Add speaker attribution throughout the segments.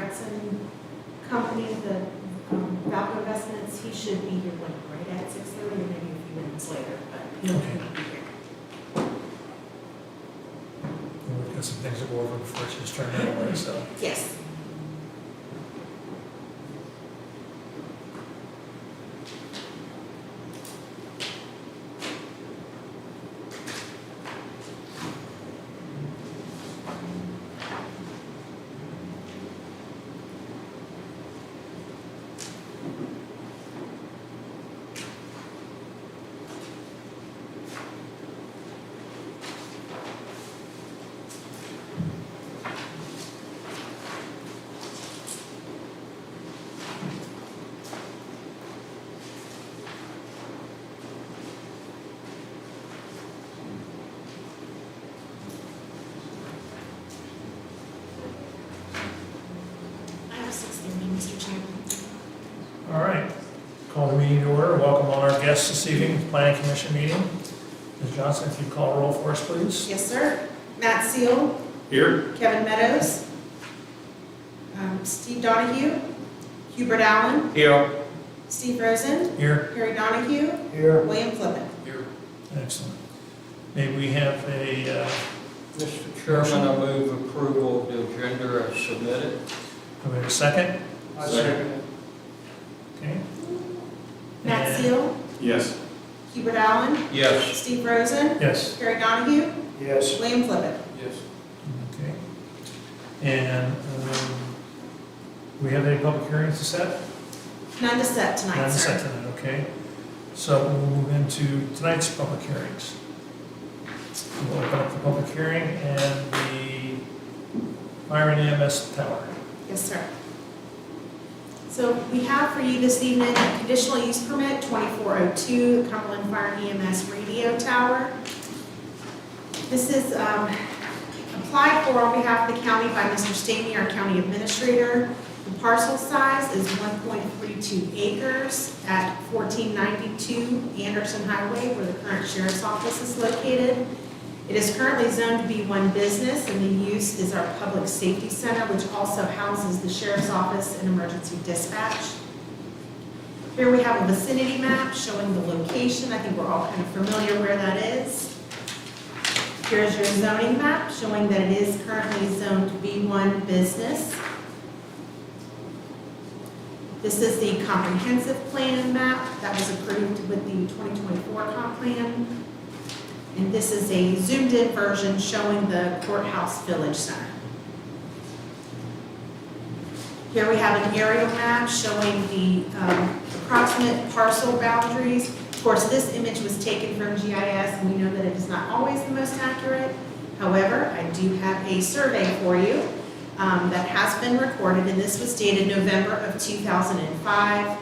Speaker 1: Sorensen company, the Valco Investments, he should be here like right at 6:30 or maybe a few minutes later, but he'll be here.
Speaker 2: We've got some things to go over before it's his turn anyway, so.
Speaker 1: Yes. I have 6:30, Mr. Chairman.
Speaker 2: All right, call the meeting to order. Welcome all our guests this evening, Planning Commission meeting. Ms. Johnson, if you call roll for us, please.
Speaker 1: Yes, sir. Matt Seal,
Speaker 2: Here.
Speaker 1: Kevin Meadows, Steve Donahue, Hubert Allen,
Speaker 3: Here.
Speaker 1: Steve Rosen,
Speaker 2: Here.
Speaker 1: Harry Donahue,
Speaker 3: Here.
Speaker 1: William Flippen.
Speaker 3: Here.
Speaker 2: Excellent. May we have a,
Speaker 3: Mr. Chairman, I move approval of the agenda as submitted.
Speaker 2: do we have a second?
Speaker 3: Second.
Speaker 2: Okay.
Speaker 1: Matt
Speaker 2: And-
Speaker 1: Seal,
Speaker 3: Yes.
Speaker 1: Hubert Allen,
Speaker 3: Yes.
Speaker 1: Steve Rosen,
Speaker 2: Yes.
Speaker 1: Harry Donahue,
Speaker 3: Yes.
Speaker 1: William Flippen.
Speaker 3: Yes.
Speaker 2: Okay. And we have any public hearings to set?
Speaker 1: None to set tonight,
Speaker 2: None
Speaker 1: sir.
Speaker 2: set tonight, okay. So we'll move into tonight's public hearings. We'll open up the public hearing and the fire and EMS tower.
Speaker 1: Yes, sir. So we have for you this evening a conditional use permit, 2402 Cumberland Fire and EMS Radio Tower. This is applied for on behalf of the county by Mr. Staney, our county administrator. The parcel size is 1.32 acres at 1492 Anderson Highway, where the current sheriff's office is located. It is currently zoned to be one business, and the use is our public safety center, which also houses the sheriff's office and emergency dispatch. Here we have a vicinity map showing the location. I think we're all kind of familiar where that is. Here's your zoning map showing that it is currently zoned B1 business. This is the comprehensive plan map that was approved with the 2024 comp plan. And this is a zoomed in version showing the courthouse village center. Here we have an aerial map showing the approximate parcel boundaries. Of course, this image was taken from GIS, and we know that it is not always the most accurate. However, I do have a survey for you that has been recorded, and this was dated November of 2005.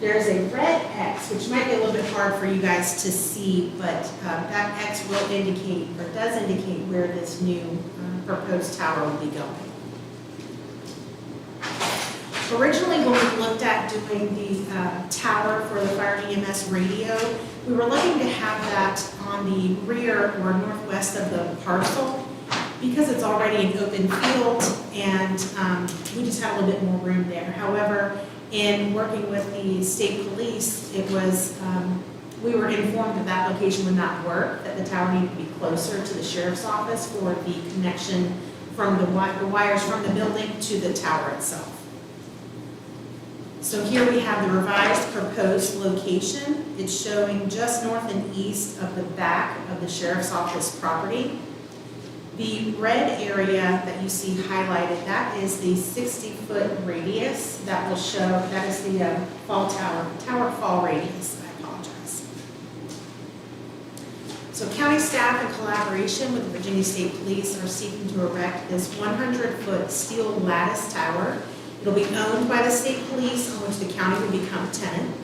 Speaker 1: There's a red X, which might be a little bit hard for you guys to see, but that X will indicate, or does indicate, where this new proposed tower will be going. Originally, when we looked at doing the tower for the fire and EMS radio, we were looking to have that on the rear or northwest of the parcel, because it's already an open field, and we just have a little bit more room there. However, in working with the state police, it was, we were informed that that location would not work, that the tower needed to be closer to the sheriff's office for the connection from the wires from the building to the tower itself. So here we have the revised proposed location. It's showing just north and east of the back of the sheriff's office property. The red area that you see highlighted, that is the 60-foot radius that will show, that is the tower fall radius. I apologize. So county staff in collaboration with the Virginia State Police are seeking to erect this 100-foot steel lattice tower. It'll be owned by the state police, on which the county will become a tenant.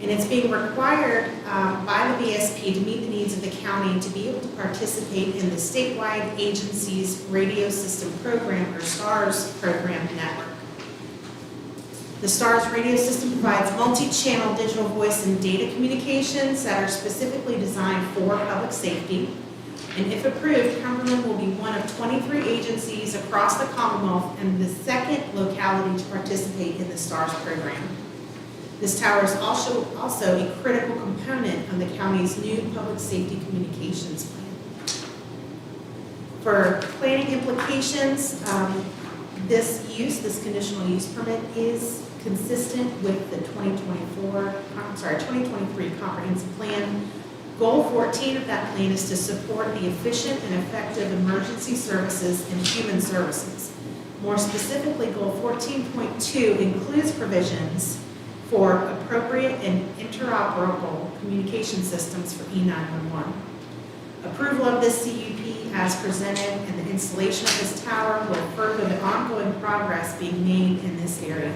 Speaker 1: And it's being required by the VSP to meet the needs of the county to be able to participate in the statewide agency's radio system program, or STARS program network. The STARS radio system provides multi-channel digital voice and data communications that are specifically designed for public safety. And if approved, Cumberland will be one of 23 agencies across the Commonwealth and the second locality to participate in the STARS program. This tower is also a critical component of the county's new public safety communications plan. For planning implications, this conditional use permit is consistent with the 2023 comprehensive plan. Goal 14 of that plan is to support the efficient and effective emergency services and human services. More specifically, Goal 14.2 includes provisions for appropriate and interoperable communication systems for E911. Approval of this CUP as presented and the installation of this tower will further the ongoing progress being made in this area.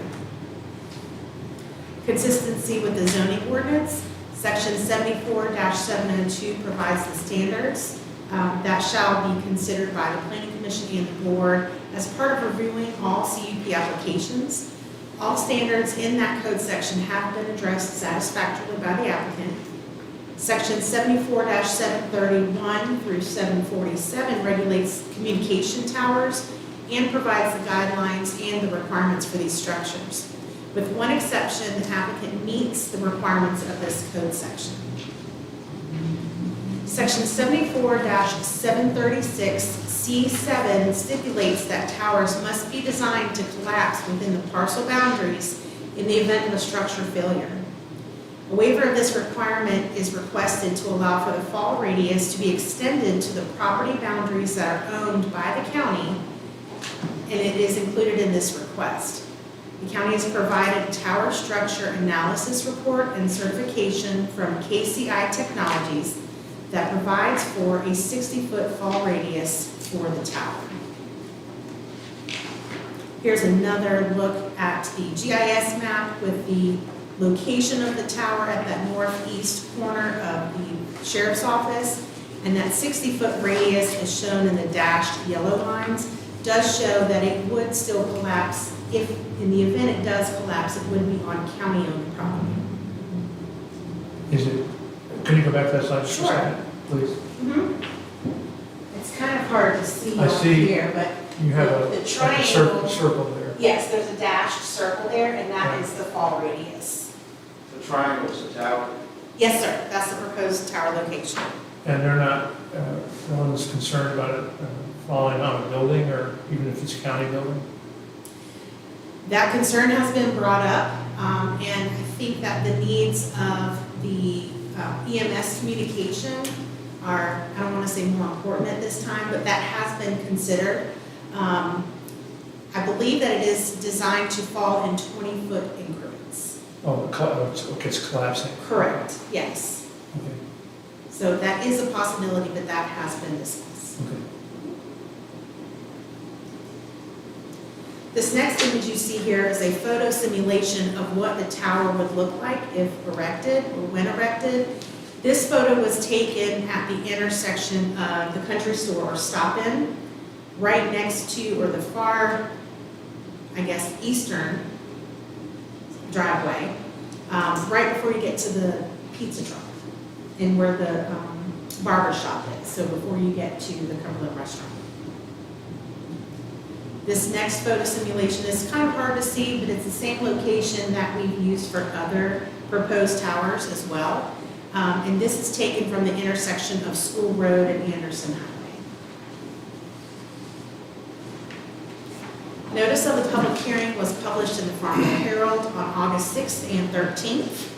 Speaker 1: Consistency with the zoning ordinance, Section 74-702 provides the standards that shall be considered by the Planning Commission and the Board as part of reviewing all CUP applications. All standards in that code section have been addressed satisfactorily by the applicant. Section 74-731 through 747 regulates communication towers and provides the guidelines and the requirements for these structures. With one exception, the applicant meets the requirements of this code section. Section 74-736C7 stipulates that towers must be designed to collapse within the parcel boundaries in the event of a structure failure. A waiver of this requirement is requested to allow for the fall radius to be extended to the property boundaries that are owned by the county, and it is included in this request. The county has provided a tower structure analysis report and certification from KCI Technologies that provides for a 60-foot fall radius for the tower. Here's another look at the GIS map with the location of the tower at that northeast corner of the sheriff's office, and that 60-foot radius is shown in the dashed yellow lines, does show that it would still collapse. If in the event it does collapse, it would be on county-owned property.
Speaker 2: Can you go back to that slide just a
Speaker 1: Sure.
Speaker 2: second, please?
Speaker 1: It's kind of hard to see
Speaker 2: I
Speaker 1: on
Speaker 2: see.
Speaker 1: here, but
Speaker 2: You have
Speaker 1: The
Speaker 2: like a
Speaker 1: triangle.
Speaker 2: circle there.
Speaker 1: yes, there's a dashed circle there, and that is the fall radius.
Speaker 4: The triangle is the tower.
Speaker 1: Yes, sir, that's the proposed tower location.
Speaker 2: And they're not, no one's concerned about it falling on a building, or even if it's a county building?
Speaker 1: That concern has been brought up, and I think that the needs of the EMS communication are, I don't want to say more important at this time, but that has been considered. I believe that it is designed to fall in 20-foot increments.
Speaker 2: Oh, it's collapsing.
Speaker 1: Correct, yes.
Speaker 2: Okay,
Speaker 1: So that is a possibility, but that has been discussed.
Speaker 2: okay.
Speaker 1: This next image you see here is a photo simulation of what the tower would look like if erected or when erected. This photo was taken at the intersection of the Country Store or Stop In, right next to, or the far, I guess, eastern driveway, right before you get to the pizza truck and where the barber shop is, so before you get to the Cumberland restaurant. This next photo simulation is kind of hard to see, but it's the same location that we've used for other proposed towers as well. And this is taken from the intersection of School Road and Anderson Highway. Notice of the public hearing was published in the Farmville Herald on August 6th and 13th.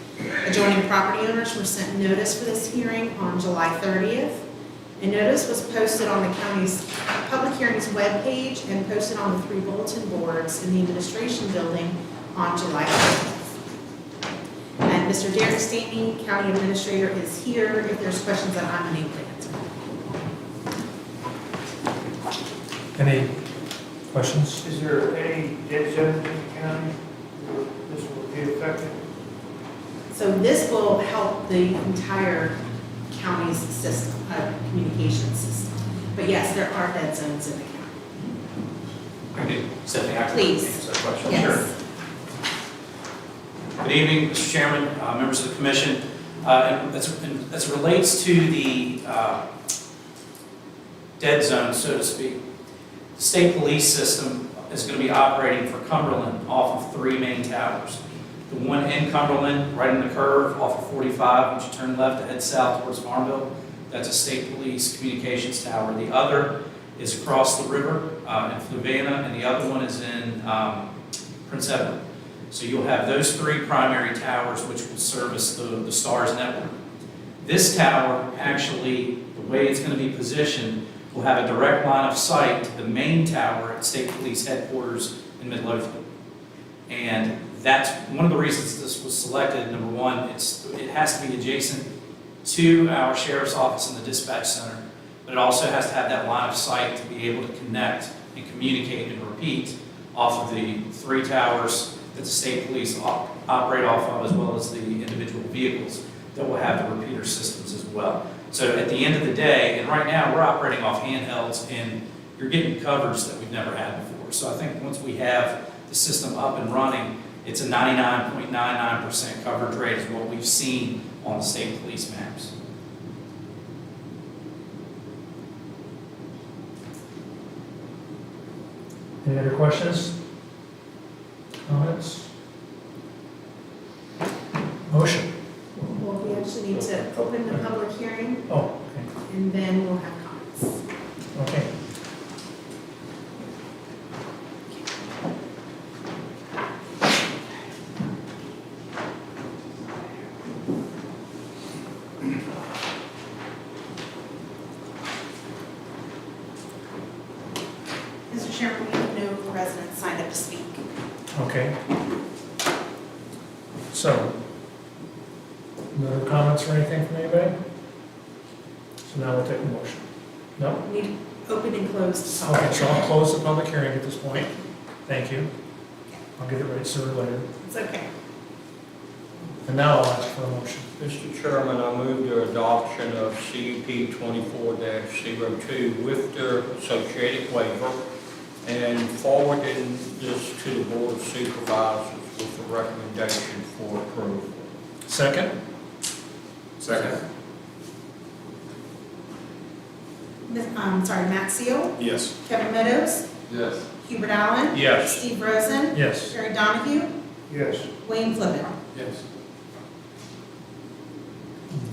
Speaker 1: Adjoining property owners were sent notice for this hearing on July 30th. A notice was posted on the county's public hearings webpage and posted on the 3 bulletin boards in the administration building on July 30th. And Mr. Derek Staney, County Administrator, is here if there's questions that I'm unable to answer.
Speaker 2: Any questions?
Speaker 4: Is there any dead zones in the county where this will be affected?
Speaker 1: So this will help the entire county's system, communication system. But yes, there are dead zones in the county.
Speaker 5: Stephanie Hackett.
Speaker 1: Please.
Speaker 5: Answer that question.
Speaker 1: Yes.
Speaker 5: Sure. Good evening, Mr. Chairman, members of the commission. And as it relates to the dead zone, so to speak. The state police system is going to be operating for Cumberland off of 3 main towers. The one in Cumberland, right in the curve off of 45, once you turn left to head south towards Farmville, that's a state police communications tower. The other is across the river in Fluvanna, and the other one is in Prince Edward. So you'll have those 3 primary towers which will service the STARS network. This tower, actually, the way it's going to be positioned, will have a direct line of sight to the main tower at State Police Headquarters in Midlothian. And that's one of the reasons this was selected. Number one, it has to be adjacent to our sheriff's office and the dispatch center, but it also has to have that line of sight to be able to connect and communicate and repeat off of the 3 towers that the state police operate off of, as well as the individual vehicles that will have the repeater systems as well. So at the end of the day, and right now we're operating off handhelds, and you're getting coverage that we've never had before. So I think once we have the system up and running, it's a 99.99% coverage rate is what we've seen on the state police maps.
Speaker 2: Any other questions? Comments? Motion.
Speaker 1: Well, we actually need to open the public hearing,
Speaker 2: Oh,
Speaker 1: and then we'll have comments.
Speaker 2: okay.
Speaker 1: Mr. Chairman, we have no residents signed up to speak.
Speaker 2: Okay. So, no other comments or anything from anybody? So now we'll take a motion. No?
Speaker 1: We need to open and close the public
Speaker 2: Okay, so I'll close the public hearing at this point. Thank you. I'll get it ready sooner or later.
Speaker 1: It's okay.
Speaker 2: And now I'll ask for a motion.
Speaker 3: Mr. Chairman, I move the adoption of CUP 24-02 with their associated waiver and forwarding this to the Board of Supervisors with a recommendation for approval.
Speaker 2: Second?
Speaker 5: Second.
Speaker 1: Matt Seal,
Speaker 5: Yes.
Speaker 1: Kevin Meadows,
Speaker 5: Yes.
Speaker 1: Hubert Allen,
Speaker 3: Yes.
Speaker 1: Steve Rosen,
Speaker 2: Yes.
Speaker 1: Terry Donahue,
Speaker 4: Yes.
Speaker 1: Wayne Flippen.
Speaker 5: Yes.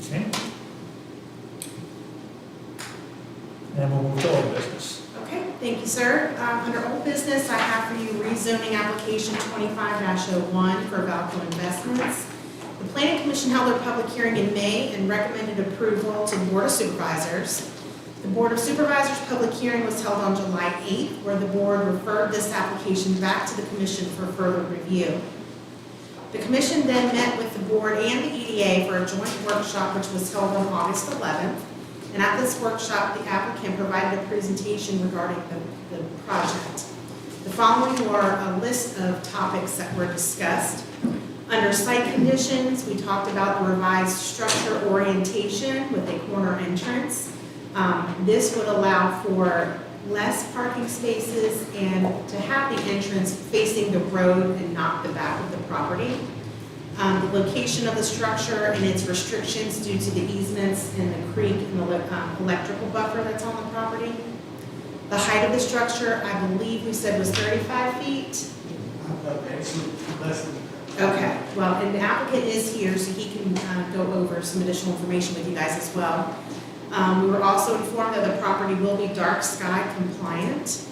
Speaker 2: Okay. And we'll move to old business.
Speaker 1: Okay, thank you, sir. Under old business, I have for you rezoning application 25-01 for Valco Investments. The Planning Commission held their public hearing in May and recommended approval to the Board of Supervisors. The Board of Supervisors' public hearing was held on July 8th, where the board referred this application back to the commission for further review. The commission then met with the board and the EDA for a joint workshop, which was held on August 11th. And at this workshop, the applicant provided a presentation regarding the project. The following were a list of topics that were discussed. Under site conditions, we talked about the revised structure orientation with a corner entrance. This would allow for less parking spaces and to have the entrance facing the road and not the back of the property. The location of the structure and its restrictions due to the easements and the creek and the electrical buffer that's on the property. The height of the structure, I believe we said was 35 feet.
Speaker 4: Less than.
Speaker 1: Okay, well, and the applicant is here, so he can go over some additional information with you guys as well. We were also informed that the property will be dark sky compliant.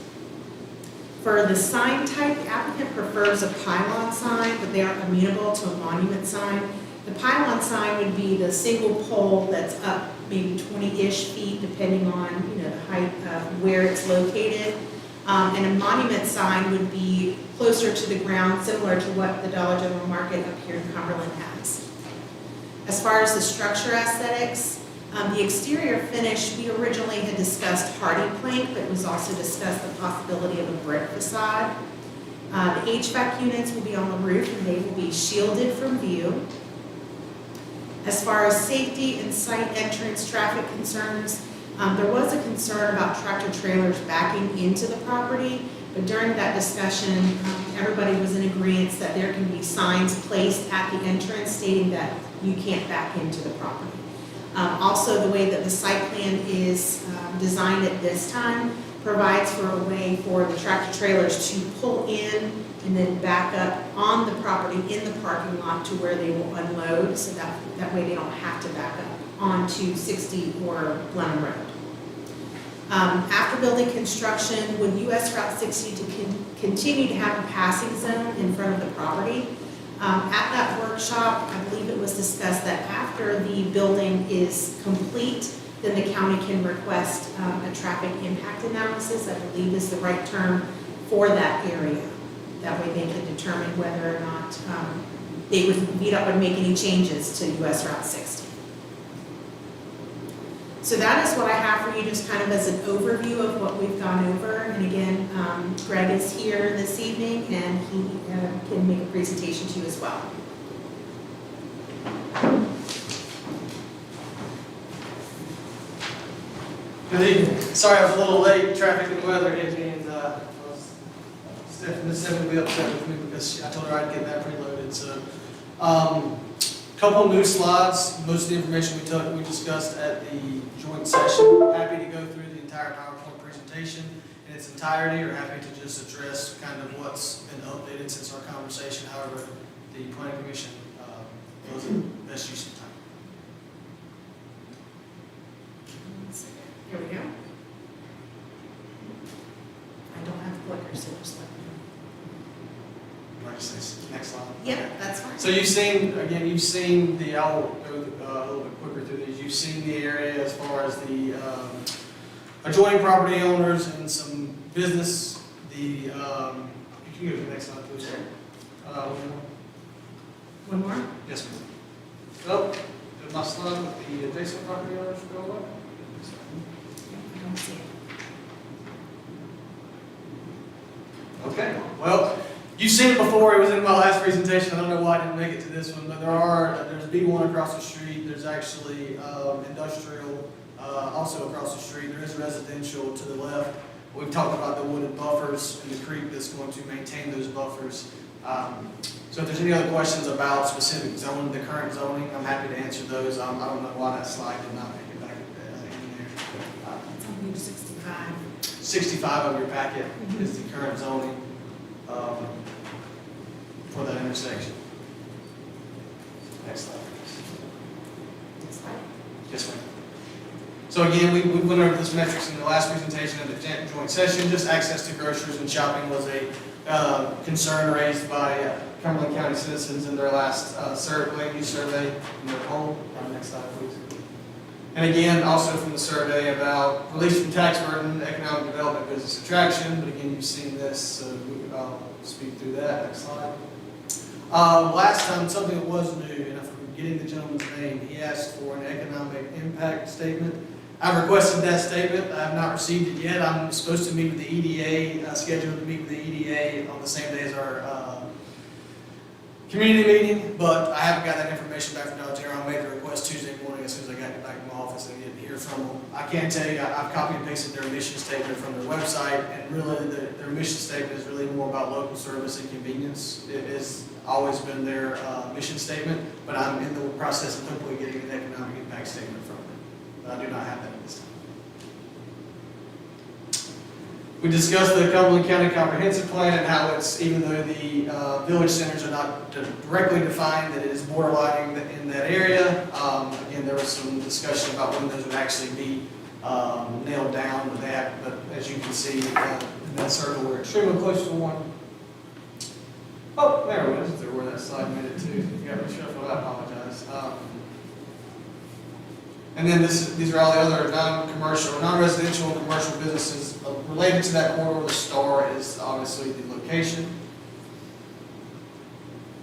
Speaker 1: For the sign type, the applicant prefers a pylon sign, but they are amenable to a monument sign. The pylon sign would be the single pole that's up maybe 20-ish feet, depending on the height of where it's located. And a monument sign would be closer to the ground, similar to what the Dollar General Market up here in Cumberland has. As far as the structure aesthetics, the exterior finish, we originally had discussed hardy plank, but it was also discussed the possibility of a brick facade. The HVAC units will be on the roof and they will be shielded from view. As far as safety and site entrance traffic concerns, there was a concern about tractor trailers backing into the property, but during that discussion, everybody was in agreement that there can be signs placed at the entrance stating that you can't back into the property. Also, the way that the site plan is designed at this time provides for a way for the tractor trailers to pull in and then back up on the property in the parking lot to where they will unload, so that way they don't have to back up onto 60 or Blenheim Road. After building construction, would US Route 60 to continue to have a passing zone in front of the property? At that workshop, I believe it was discussed that after the building is complete, then the county can request a traffic impact analysis, I believe is the right term for that area. That way they can determine whether or not they would, VDOT would make any changes to US Route 60. So that is what I have for you, just kind of as an overview of what we've gone over. And again, Greg is here this evening and he can make a presentation to you as well.
Speaker 6: Good evening. Sorry I was a little late. Traffic and weather hit me, and Miss Stephanie will be upset with me because I told her I'd get that preloaded. So, couple new slides. Most of the information we discussed at the joint session. Happy to go through the entire PowerPoint presentation in its entirety, or happy to just address kind of what's been updated since our conversation. However, the Planning Commission was the best use of time.
Speaker 1: Here we go. I don't have clickers, so just let me know.
Speaker 6: Like I say, next slide.
Speaker 1: Yep, that's fine.
Speaker 6: So you've seen the, I'll go a little bit quicker through these. You've seen the area as far as the adjoining property owners and some business. You can go to the next slide, please.
Speaker 1: One more?
Speaker 6: Yes, ma'am. Oh, did my slide with the adjacent property owners go away?
Speaker 1: I don't see it.
Speaker 6: Okay, well, you've seen it before. It was in my last presentation. I don't know why I didn't make it to this one, but there's B1 across the street. There's actually industrial also across the street. There is residential to the left. We've talked about the wooded buffers and the creek that's going to maintain those buffers. So if there's any other questions about specific zoning, the current zoning, I'm happy to answer those. I don't know why that slide did not make it back in there.
Speaker 1: It's on page 65.
Speaker 6: 65 of your packet is the current zoning for that intersection. Next slide, please.
Speaker 1: Next slide.
Speaker 6: Yes, ma'am. So again, we went over this metrics in the last presentation of the joint session. Just access to groceries and shopping was a concern raised by Cumberland County citizens in their last land use survey in their home. Next slide, please. And again, also from the survey about release from tax burden, economic development, business attraction. But again, you've seen this, so I'll speak through that. Next slide. Last time, something that was new, and I'm forgetting the gentleman's name, he asked for an economic impact statement. I've requested that statement. I have not received it yet. I'm supposed to meet with the EDA, scheduled to meet with the EDA on the same day as our community meeting, but I haven't got that information back from Altair. I made the request Tuesday morning as soon as I got back in my office and didn't hear from them. I can tell you, I've copied and pasted their mission statement from their website, and really their mission statement is really more about local service and convenience. It has always been their mission statement, but I'm in the process of hopefully getting an economic impact statement from them. But I do not have that at this time. We discussed the Cumberland County Comprehensive Plan and how it's, even though the village centers are not directly defined, that it is borderlining in that area. Again, there was some discussion about when those would actually be nailed down, but as you can see in that circle, we're extremely close to one. Oh, there it was. There where that slide made it to. You got reshuffled. I apologize. And then these are all the other non-commercial, non-residential and commercial businesses related to that corridor. The star is obviously the location.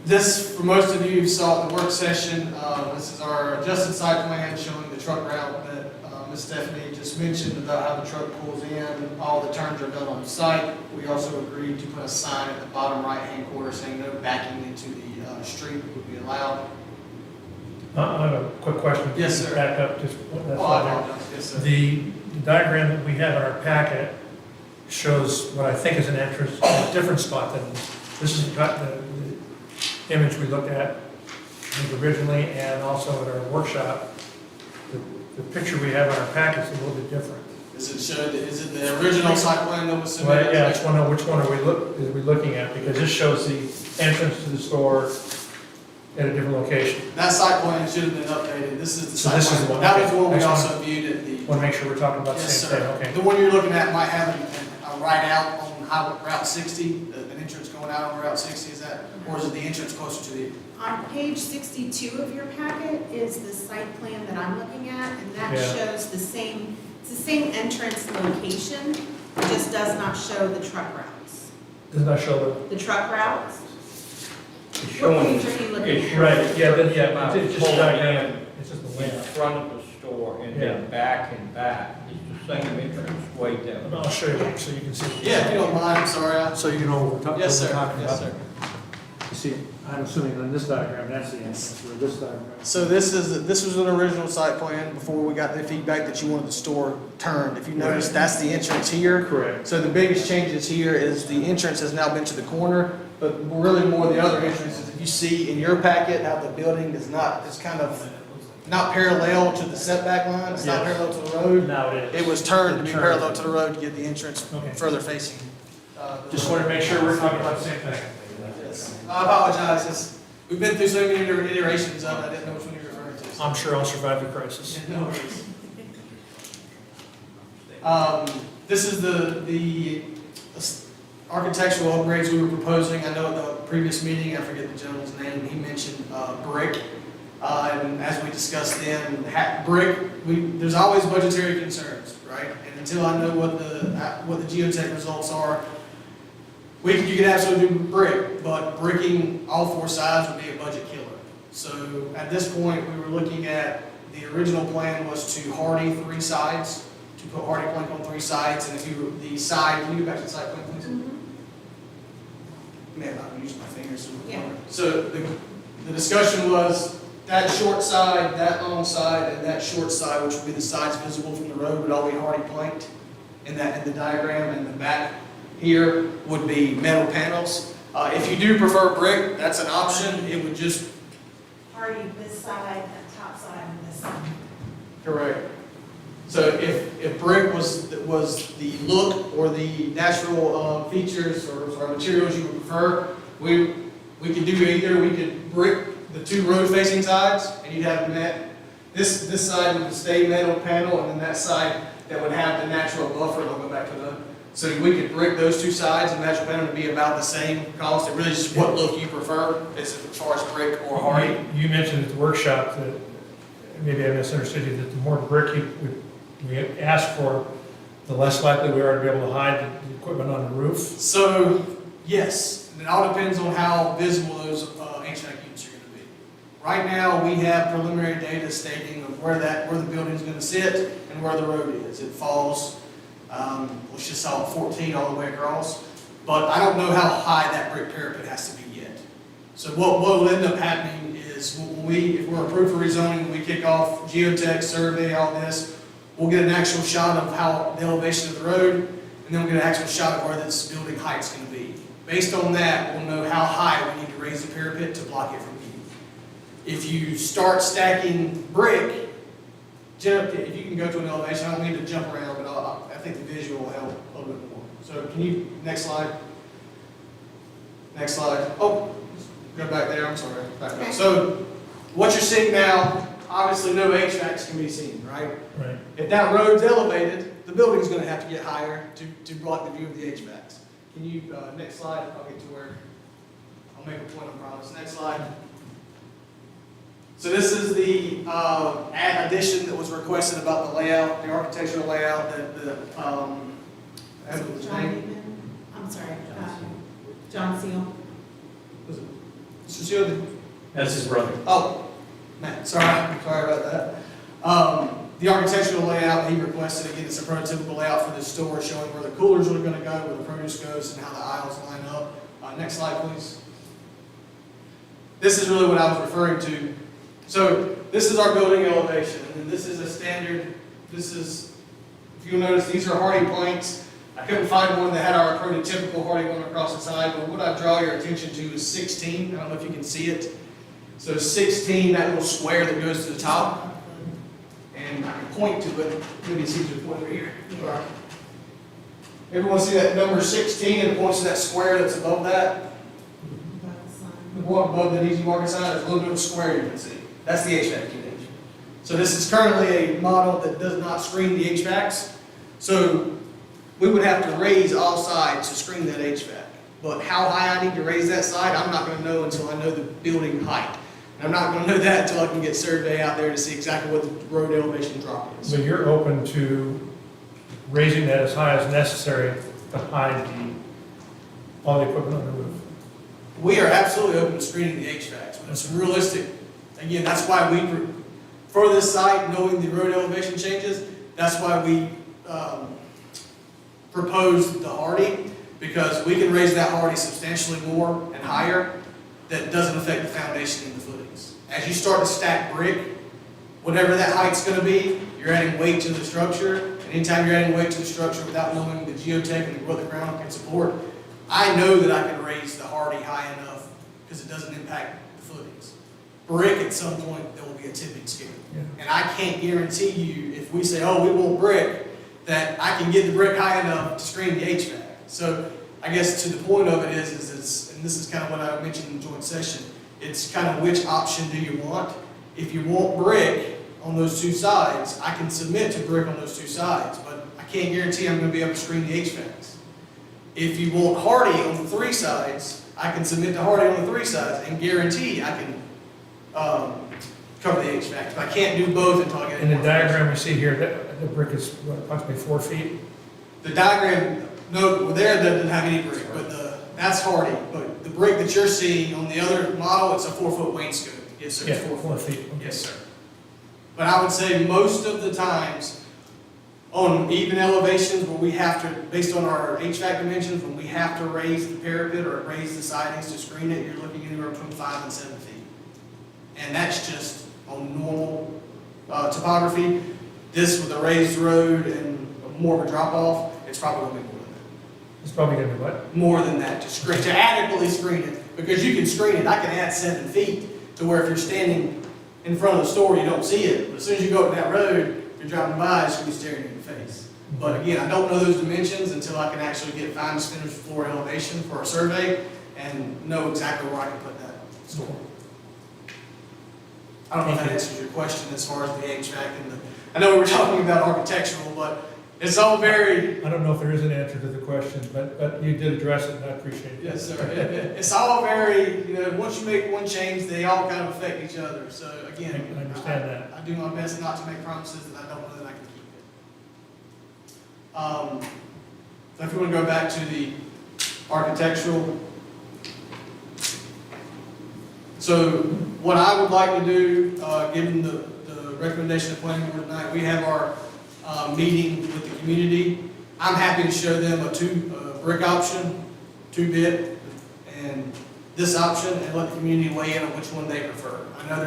Speaker 6: This, for most of you who saw the work session, this is our adjusted site plan showing the truck route that Ms. Stephanie just mentioned about how the truck pulls in. All the turns are done on site. We also agreed to put a sign at the bottom right-hand corner saying no backing into the street would be allowed.
Speaker 2: I have a quick question.
Speaker 6: Yes, sir.
Speaker 2: Back up just one
Speaker 6: Oh, I apologize. Yes, sir.
Speaker 2: The diagram that we have in our packet shows what I think is an entrance in a different spot than this is the image we looked at originally and also at our workshop. The picture we have in our packet is a little bit different.
Speaker 6: Does it show, is it the original site plan that was submitted?
Speaker 2: Well, yeah, it's one, which one are we looking at? Because this shows the entrance to the store at a different location.
Speaker 6: That site plan should have been updated. This is the
Speaker 2: So
Speaker 6: site
Speaker 2: this is
Speaker 6: plan.
Speaker 2: the one,
Speaker 6: That
Speaker 2: okay.
Speaker 6: was the one we
Speaker 2: Excellent.
Speaker 6: also viewed at the.
Speaker 2: Want to make sure we're talking about the
Speaker 6: Yes,
Speaker 2: same
Speaker 6: sir.
Speaker 2: thing, okay?
Speaker 6: The one you're looking at might have a right out on Route 60, an entrance going out on Route 60, is that? Or is it the entrance closer to the?
Speaker 1: On page 62 of your packet is the site plan that I'm looking at, and that
Speaker 2: Yeah.
Speaker 1: shows the same, it's the same entrance location, it just does not show the truck routes.
Speaker 2: Does not show
Speaker 1: The truck routes?
Speaker 3: It's
Speaker 1: What
Speaker 3: showing,
Speaker 1: page are you looking
Speaker 3: it's
Speaker 1: at?
Speaker 2: the, right, yeah, then, yeah,
Speaker 3: about
Speaker 2: it's just a
Speaker 3: pulling
Speaker 2: diagram,
Speaker 3: in
Speaker 2: it's just the
Speaker 3: in
Speaker 2: layout.
Speaker 3: front of the store and then back and back. It's the same entrance way down.
Speaker 2: I'll show you so you can see.
Speaker 6: Yeah, if you don't mind, I'm sorry.
Speaker 2: So you know what we're talking about.
Speaker 6: Yes, sir. Yes, sir.
Speaker 2: You see, I'm assuming on this diagram, that's the entrance, or this diagram.
Speaker 6: So this was an original site plan before we got the feedback that you wanted the store turned. If you notice, that's the entrance here.
Speaker 2: Correct.
Speaker 6: So the biggest changes here is the entrance has now been to the corner, but really more the other entrances. If you see in your packet how the building is not, it's kind of not parallel to the setback line, it's not
Speaker 2: Yes.
Speaker 6: parallel to the road.
Speaker 2: Now it is.
Speaker 6: It was turned to be
Speaker 2: Turned.
Speaker 6: parallel to the road to get the entrance
Speaker 2: Okay.
Speaker 6: further facing. The
Speaker 2: Just
Speaker 6: road.
Speaker 2: want to make sure we're talking about the same thing.
Speaker 6: Yes. I apologize, we've been through so many iterations of it, I didn't know which one you were referring to.
Speaker 2: I'm sure I'll survive the crisis.
Speaker 6: Yeah, no worries. This is the architectural upgrades we were proposing. I know at the previous meeting, I forget the gentleman's name, he mentioned brick. And as we discussed then, brick, there's always budgetary concerns, right? And until I know what the geotech results are, you could absolutely do brick, but bricking all four sides would be a budget killer. So at this point, we were looking at, the original plan was to hardy three sides, to put hardy plank on three sides, and if you, the side, can you go back to the side plan, please?
Speaker 1: Mhm.
Speaker 6: Man, I'm using my fingers.
Speaker 1: Yeah.
Speaker 6: So the discussion was that short side, that long side, and that short side, which would be the sides visible from the road, would all be hardy planked in the diagram, and the back here would be metal panels. If you do prefer brick, that's an option. It would just.
Speaker 1: Hardy this side, the top side, and this side.
Speaker 6: Correct. So if brick was the look or the natural features or materials you would prefer, we could do either. We could brick the two road facing sides, and you'd have this side would stay metal panel, and then that side that would have the natural buffer. I'll go back to the. So we could brick those two sides, and natural panel would be about the same cost. It really just what look you prefer, as far as brick or hardy.
Speaker 2: You mentioned at the workshop that, maybe I misunderstood you, that the more brick we ask for, the less likely we are to be able to hide the equipment on the roof.
Speaker 6: So, yes, and it all depends on how visible those HVAC units are going to be. Right now, we have preliminary data stating of where the building is going to sit and where the road is. It falls, let's just call it 14 all the way across, but I don't know how high that brick parapet has to be yet. So what will end up happening is if we're approved for rezoning, we kick off geotech survey, all this, we'll get an actual shot of how the elevation of the road, and then we'll get an actual shot of where this building height's going to be. Based on that, we'll know how high we need to raise the parapet to block it from view. If you start stacking brick, if you can go to an elevation, I don't need to jump around, but I think the visual will help a little bit more. So can you, next slide? Next slide. Oh, go back there, I'm sorry. Back up.
Speaker 1: Okay.
Speaker 6: So what you're seeing now, obviously no HVACs can be seen, right?
Speaker 2: Right.
Speaker 6: If that road's elevated, the building's gonna have to get higher to block the view of the HVACs. Can you, next slide, I'll get to where, I'll make a point, I promise. Next slide. So this is the addition that was requested about the layout, the architectural layout,
Speaker 1: John Newman, I'm sorry, John Seal.
Speaker 6: Mr. Shield,
Speaker 5: That's his brother.
Speaker 6: oh, Matt, sorry about that. The architectural layout he requested, again, it's a prototypical layout for this store showing where the coolers are gonna go, where the produce goes, and how the aisles line up. Next slide, please. This is really what I was referring to. So this is our building elevation, and this is a standard, if you'll notice, these are hardy planks. I couldn't find one that had our prototypical hardy one across the side, but what I draw your attention to is 16. I don't know if you can see it. So 16, that little square that goes to the top. And I can point to it, maybe it's easier to point over here.
Speaker 1: Yeah.
Speaker 6: Right. Everyone see that number 16 and points to that square that's above that? The one above the Easy Market sign, there's a little bit of a square you can see. That's the HVAC unit. So this is currently a model that does not screen the HVACs. So we would have to raise all sides to screen that HVAC. But how high I need to raise that side, I'm not gonna know until I know the building height. And I'm not gonna know that until I can get survey out there to see exactly what the road elevation drop is.
Speaker 2: So you're open to raising that as high as necessary to hide all the equipment on the roof?
Speaker 6: We are absolutely open to screening the HVACs, but it's realistic. Again, that's why for this site, knowing the road elevation changes, that's why we proposed the Hardy, because we can raise that Hardy substantially more and higher. That doesn't affect the foundation and the footings. As you start to stack brick, whatever that height's gonna be, you're adding weight to the structure. And anytime you're adding weight to the structure without knowing the geotech and what the ground can support, I know that I can raise the Hardy high enough because it doesn't impact the footings. Brick, at some point, there will be a tipping scale.
Speaker 2: Yeah.
Speaker 6: And I can't guarantee you, if we say, oh, we want brick, that I can get the brick high enough to screen the HVAC. So I guess to the point of it is it's, and this is kind of what I mentioned in the joint session, it's kind of which option do you want? If you want brick on those two sides, I can submit to brick on those two sides, but I can't guarantee I'm gonna be able to screen the HVACs. If you want Hardy on the three sides, I can submit to Hardy on the three sides and guarantee I can cover the HVAC. But I can't do both until I get.
Speaker 2: In the diagram we see here, the brick is what, approximately 4 feet?
Speaker 6: The diagram, no, there doesn't have any brick, but that's Hardy. But the brick that you're seeing on the other model, it's a 4-foot wainscot. Yes, sir.
Speaker 2: Yeah,
Speaker 6: It's
Speaker 2: 4 feet. Okay.
Speaker 6: Yes, sir. But I would say most of the times, on even elevations where we have to, based on our HVAC dimensions, when we have to raise the parapet or raise the sidings to screen it, you're looking anywhere between 5 and 7 feet. And that's just on normal topography. This with a raised road and more of a drop off, it's probably going to be more than that.
Speaker 2: It's probably gonna be what?
Speaker 6: More than that to adequately screen it, because you can screen it. I can add 7 feet to where if you're standing in front of the store, you don't see it. But as soon as you go up that road, if you're driving by, it's going to be staring you in the face. But again, I don't know those dimensions until I can actually get finest finished floor elevation for a survey and know exactly where I can put that store. I don't know if that answers your question as far as the HVAC and I know we were talking about architectural, but it's all very.
Speaker 2: I don't know if there is an answer to the question, but you did address it, and I appreciate it.
Speaker 6: Yes, sir. It's all very, once you make one change, they all kind of affect each other. So again,
Speaker 2: I understand that.
Speaker 6: I do my best not to make promises that I don't know that I can keep it. So if you want to go back to the architectural. So what I would like to do, given the recommendation of planning board tonight, we have our meeting with the community. I'm happy to show them a brick option, 2-bit, and this option, and let the community weigh in on which one they prefer. I know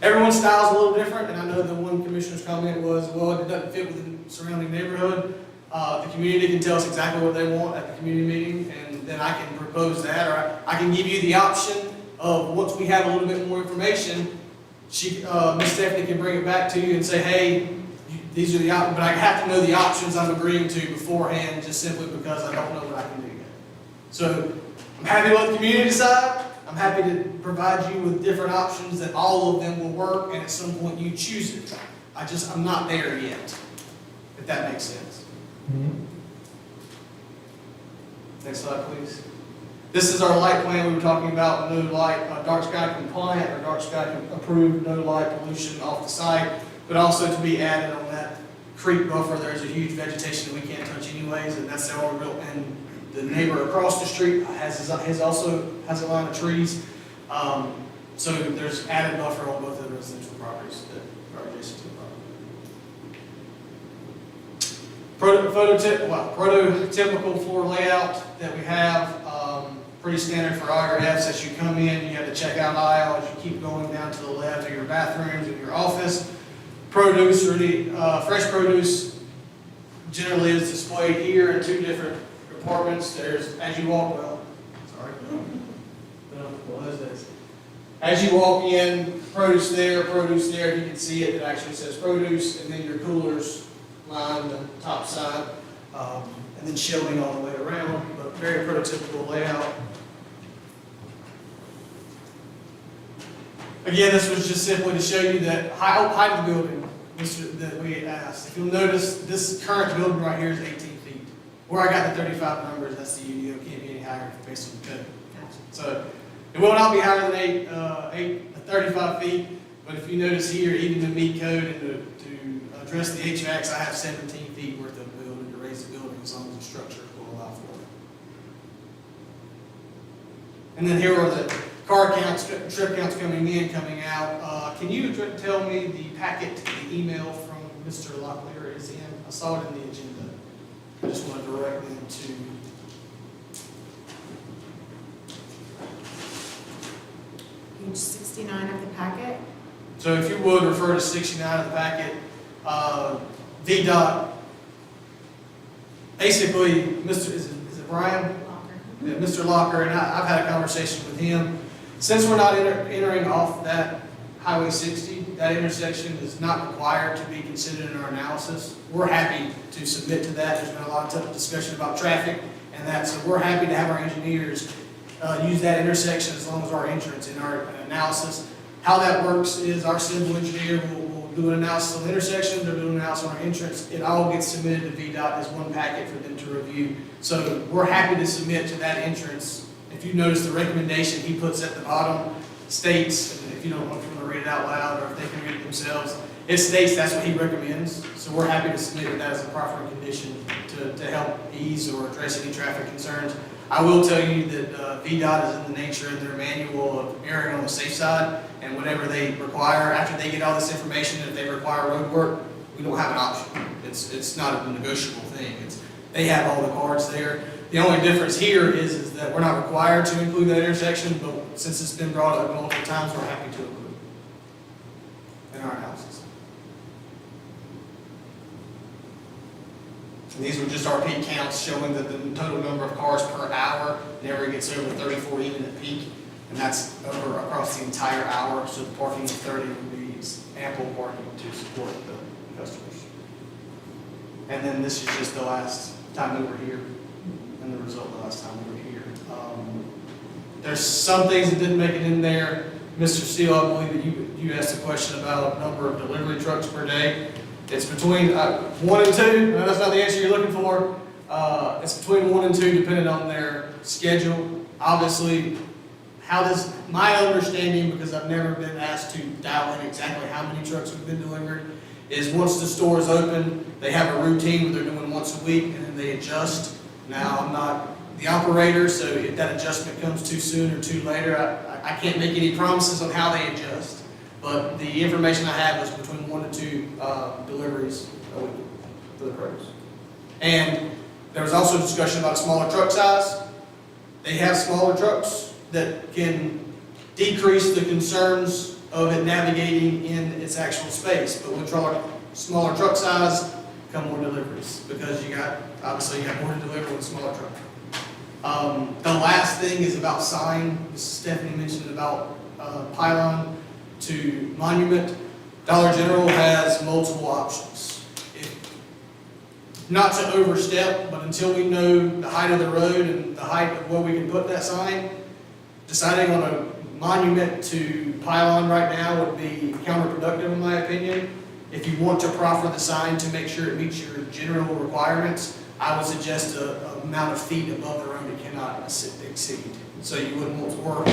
Speaker 6: everyone's style is a little different, and I know the one commissioner's comment was, well, it doesn't fit with the surrounding neighborhood. The community can tell us exactly what they want at the community meeting, and then I can propose that, or I can give you the option of once we have a little bit more information, Ms. Stephanie can bring it back to you and say, hey, these are the options, but I have to know the options I'm agreeing to beforehand, just simply because I don't know what I can do yet. So I'm happy to let the community decide. I'm happy to provide you with different options that all of them will work, and at some point you choose it. I'm not there yet, if that makes sense.
Speaker 2: Mhm.
Speaker 6: Next slide, please. This is our light plan we were talking about, no light, dark sky compliant or dark sky approved, no light pollution off the site, but also to be added on that creek buffer. There's a huge vegetation that we can't touch anyways, and that's our real, and the neighbor across the street also has a line of trees. So there's added buffer on both of the residential properties that are adjacent to the property. Prototypical floor layout that we have, pretty standard for IRFs. As you come in, you have the checkout aisle. As you keep going down to the left are your bathrooms and your office. Produce, or the fresh produce generally is displayed here in 2 different compartments. There's, as you walk, as you walk in, produce there, you can see it actually says produce, and then your coolers line, the top side, and then shelving all the way around, but very prototypical layout. Again, this was just simply to show you that height of the building that we had asked. If you'll notice, this current building right here is 18 feet. Where I got the 35 numbers, that's the UDO, can't be any higher based on the code. So it will not be higher than 35 feet, but if you notice here, even to meet code and to address the HVACs, I have 17 feet worth of building to raise the building as long as the structure will allow for it. And then here are the car counts, trip counts coming in, coming out. Can you tell me the packet, the email from Mr. Locklear is in? I saw it in the agenda. I just want to direct them to.
Speaker 1: Page 69 of the packet.
Speaker 6: So if you would refer to 69 of the packet, VDOT, basically, is it Brian? Yeah, Mr. Locker, and I've had a conversation with him. Since we're not entering off that Highway 60, that intersection is not required to be considered in our analysis. We're happy to submit to that. There's been a lot of discussion about traffic and that, so we're happy to have our engineers use that intersection as long as our entrance in our analysis. How that works is our civil engineer will do an analysis on the intersection, they'll do an analysis on our entrance. It all gets submitted to VDOT as one packet for them to review. So we're happy to submit to that entrance. If you notice the recommendation he puts at the bottom states, and if you don't want to read it out loud or if they can read it themselves, it states that's what he recommends. So we're happy to submit that as a proper condition to help ease or address any traffic concerns. I will tell you that VDOT is in the nature of their manual of erring on the safe side, and whatever they require, after they get all this information, if they require road work, we don't have an option. It's not a negotiable thing. They have all the cards there. The only difference here is that we're not required to include that intersection, but since it's been brought up multiple times, we're happy to include it in our analysis. And these were just our peak counts showing that the total number of cars per hour never gets over 34 even at peak, and that's over across the entire hour, so the parking of 30 would be ample parking to support the customers. And then this is just the last time we were here, and the result of the last time we were here. There's some things that didn't make it in there. Mr. Steele, I believe that you asked a question about number of delivery trucks per day. It's between 1 and 2. No, that's not the answer you're looking for. It's between 1 and 2 depending on their schedule. Obviously, my understanding, because I've never been asked to dial in exactly how many trucks have been delivered, is once the store is open, they have a routine where they're doing once a week and then they adjust. Now, I'm not the operator, so if that adjustment comes too soon or too later, I can't make any promises on how they adjust. But the information I have is between 1 to 2 deliveries a week for the pros. And there was also discussion about a smaller truck size. They have smaller trucks that can decrease the concerns of it navigating in its actual space. But with smaller truck size, come more deliveries because obviously you have more to deliver with a smaller truck. The last thing is about sign. Stephanie mentioned about pylon to monument. Dollar General has multiple options. Not to overstep, but until we know the height of the road and the height of where we can put that sign, deciding on a monument to pylon right now would be counterproductive in my opinion. If you want to proffer the sign to make sure it meets your general requirements, I would suggest an amount of feet above the road it cannot exceed. So you wouldn't want to work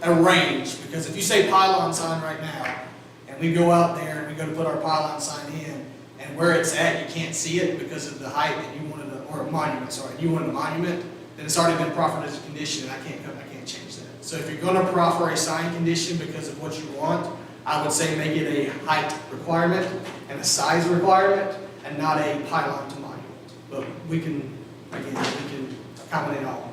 Speaker 6: a range, because if you say pylon sign right now, and we go out there and we go to put our pylon sign in, and where it's at, you can't see it because of the height that you wanted, or a monument, sorry, you wanted a monument, then it's already been proffered as a condition, and I can't change that. So if you're going to proffer a sign condition because of what you want, I would say make it a height requirement and a size requirement, and not a pylon to monument. But we can accommodate all.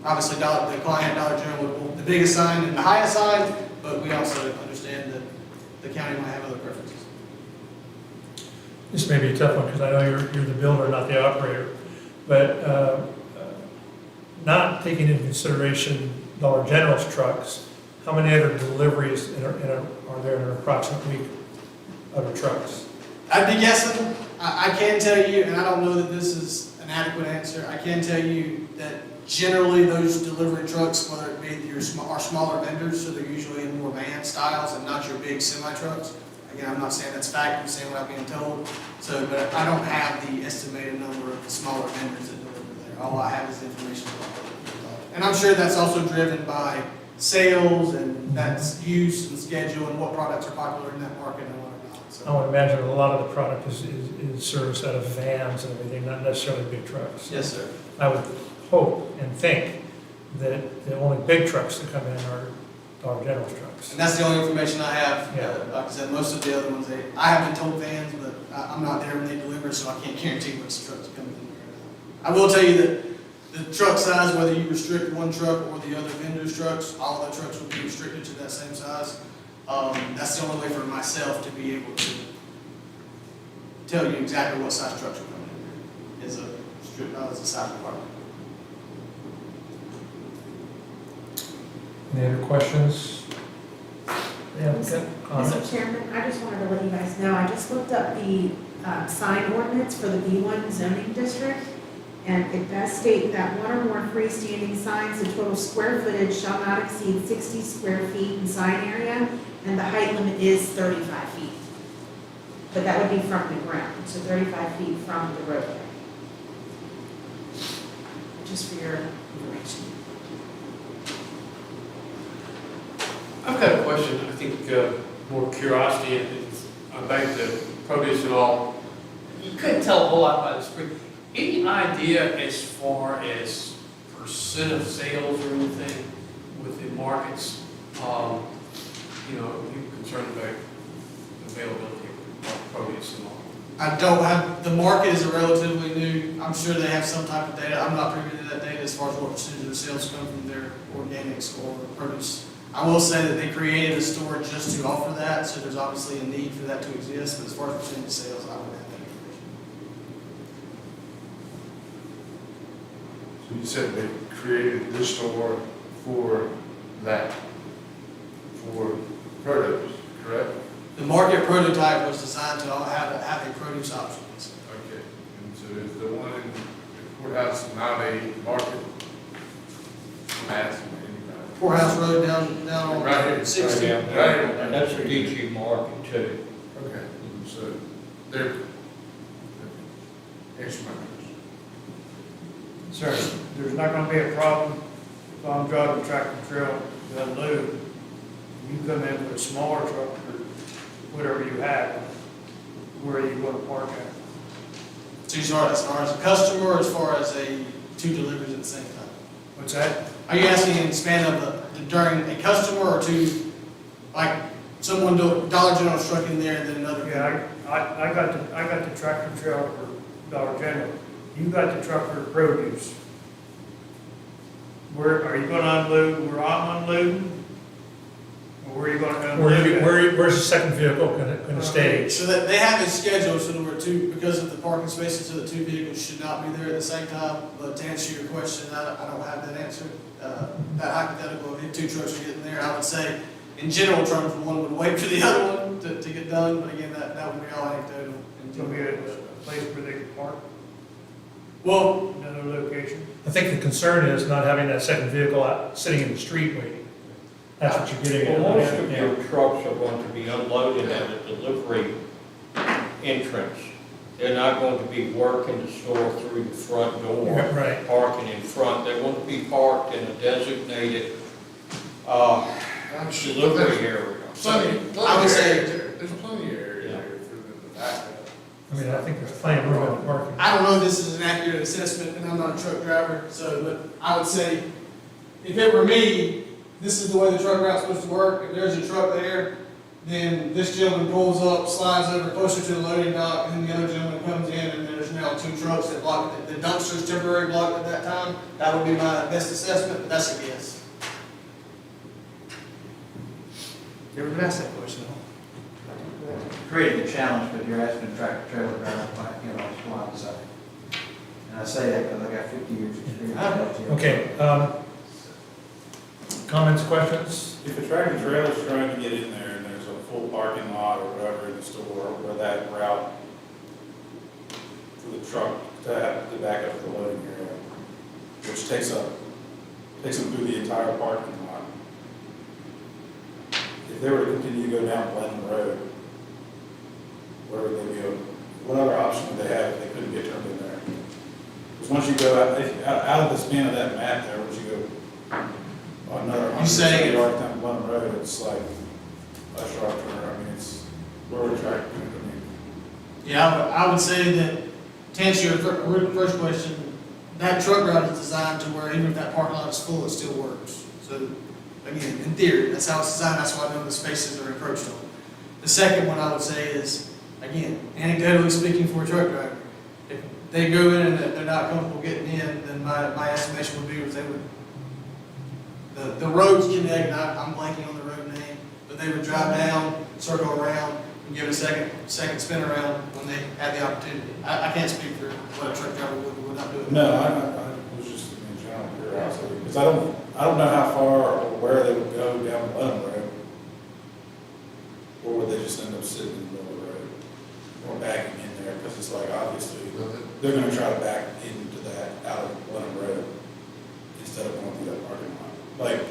Speaker 6: Obviously, the client, Dollar General, would want the biggest sign and the highest sign, but we also understand that the county might have other preferences.
Speaker 2: This may be a tough one because I know you're the builder, not the operator, but not taking into consideration Dollar General's trucks, how many other deliveries are there in an approximate week of trucks?
Speaker 6: I'd be guessing. I can tell you, and I don't know that this is an adequate answer, I can tell you that generally those delivery trucks, whether it be our smaller vendors, so they're usually in more van styles and not your big semi-trucks. Again, I'm not saying that's fact, I'm saying what I'm being told. So, but I don't have the estimated number of the smaller vendors that deliver there. All I have is the information about it. And I'm sure that's also driven by sales and that's use and schedule and what products are popular in that market and what are not.
Speaker 2: I
Speaker 6: So,
Speaker 2: would imagine a lot of the product is serviced out of vans and everything, not necessarily big trucks.
Speaker 6: yes, sir.
Speaker 2: I would hope and think that the only big trucks that come in are Dollar General's trucks.
Speaker 6: And that's the only information I have.
Speaker 2: Yeah.
Speaker 6: Like I said, most of the other ones, I haven't told vans, but I'm not there when they deliver, so I can't guarantee which trucks are coming in there. I will tell you that the truck size, whether you restrict one truck or the other vendor's trucks, all of the trucks will be restricted to that same size. That's the only way for myself to be able to tell you exactly what size trucks are coming in here, is a size requirement.
Speaker 2: Any other questions? Yeah, okay.
Speaker 1: Mr. Chairman, I just wanted to let you guys know, I just looked up the sign ordinance for the B1 zoning district, and it does state that one or more freestanding signs, the total square footage shall not exceed 60 square feet in sign area, and the height limit is 35 feet. But that would be from the ground, so 35 feet from the roadway. Just for your information.
Speaker 7: I've got a question, I think more curiosity, and about the produce and all. You couldn't tell a whole lot by the screen. Any idea as far as percent of sales or anything within markets? You're concerned about availability of produce and all.
Speaker 6: I don't have, the market is relatively new. I'm sure they have some type of data. I'm not privy to that data as far as what percentage of the sales come from their organics or produce. I will say that they created a store just to offer that, so there's obviously a need for that to exist, but as far as percentage of sales, I don't have that information.
Speaker 8: So you said they created this store for that, for produce, correct?
Speaker 6: The market prototype was designed to have a produce option.
Speaker 8: Okay, and so is the one in the courthouse not a market? I'm asking anybody.
Speaker 6: Poorhouse Road down on
Speaker 8: Right here.
Speaker 6: 60.
Speaker 3: Right
Speaker 8: Right.
Speaker 3: there. And that's a DG market too.
Speaker 8: Okay, so they're, answer my question.
Speaker 4: Sir, there's not gonna be a problem if I'm driving tractor trailer to unload. You come in with a smaller truck or whatever you have, where are you gonna park at?
Speaker 6: So as far as a customer, or as far as two deliveries at the same time?
Speaker 4: What's that?
Speaker 6: Are you asking in the span of during a customer or two, like someone Dollar General truck in there and then another?
Speaker 4: Yeah, I got the tractor trailer for Dollar General. You got the truck for produce. Where, are you gonna unload where I'm unloading? Or where are you gonna unload at?
Speaker 2: Where's the second vehicle gonna stay?
Speaker 6: So that they have it scheduled so there were two, because of the parking spaces, so the two vehicles should not be there at the same time. But to answer your question, I don't have that answer. That hypothetical, if two trucks are getting there, I would say in general terms, one would wait for the other one to get done. But again, that would be all anecdotal.
Speaker 4: It's gonna be a place where they can park,
Speaker 6: Well,
Speaker 4: another location.
Speaker 2: I think the concern is not having that second vehicle out, sitting in the street waiting. That's what you're getting at.
Speaker 3: Well, most of
Speaker 2: Yeah.
Speaker 3: your trucks are going to be unloaded at a delivery entrance. They're not going to be working the store through the front door,
Speaker 2: Yeah, right.
Speaker 3: parking in front. They're going to be parked in a designated,
Speaker 8: I'm sure
Speaker 3: delivery area.
Speaker 8: Plenty
Speaker 6: I would
Speaker 8: of
Speaker 6: say-
Speaker 8: area there, there's plenty of area there for them to back up.
Speaker 2: I mean, I think there's plenty of room in the parking.
Speaker 6: I don't know if this is an accurate assessment, and I'm not a truck driver, but I would say, if it were me, this is the way the truck route's supposed to work. If there's a truck there, then this gentleman pulls up, slides over closer to the loading dock, and then the other gentleman comes in, and there's now two trucks that block it. The dumpster's temporarily blocked at that time. That would be my best assessment, but that's a guess. You ever been asked that question?
Speaker 9: Creating a challenge, but you're asking a tractor trailer driver, why I say. And I say that because I got 50 years experience.
Speaker 2: Okay, comments, questions?
Speaker 10: If a tractor trailer is trying to get in there and there's a full parking lot or whatever in the store where that route for the truck to have to back up the loading area, which takes them through the entire parking lot. If they were to continue to go down Glen Road, where would they be? What other option would they have if they couldn't get turned in there? Because once you go out of the span of that map there, once you go on another
Speaker 6: You say-
Speaker 10: 170 yard down Glen Road, it's like a sharp turn. I mean, it's where we're trying to,
Speaker 6: Yeah, I would say that, to answer your first question, that truck route is designed to where even if that parking lot is full, it still works. So, again, in theory, that's how it's designed, that's why none of the spaces are encroached on. The second one I would say is, again, anecdotally speaking for a truck driver, if they go in and they're not comfortable getting in, then my estimation would be was they would, the roads connect, and I'm blanking on the road name, but they would drive down, circle around, and give it a second spin around when they had the opportunity. I can't speak for what a truck driver would not do it.
Speaker 10: no, I was just in general curiosity, because I don't know how far or where they would go down Glen Road. Or would they just end up sitting in the middle of the road, or backing in there, because it's like, obviously, they're gonna try to back into that out of Glen Road, instead of going through that parking lot. Like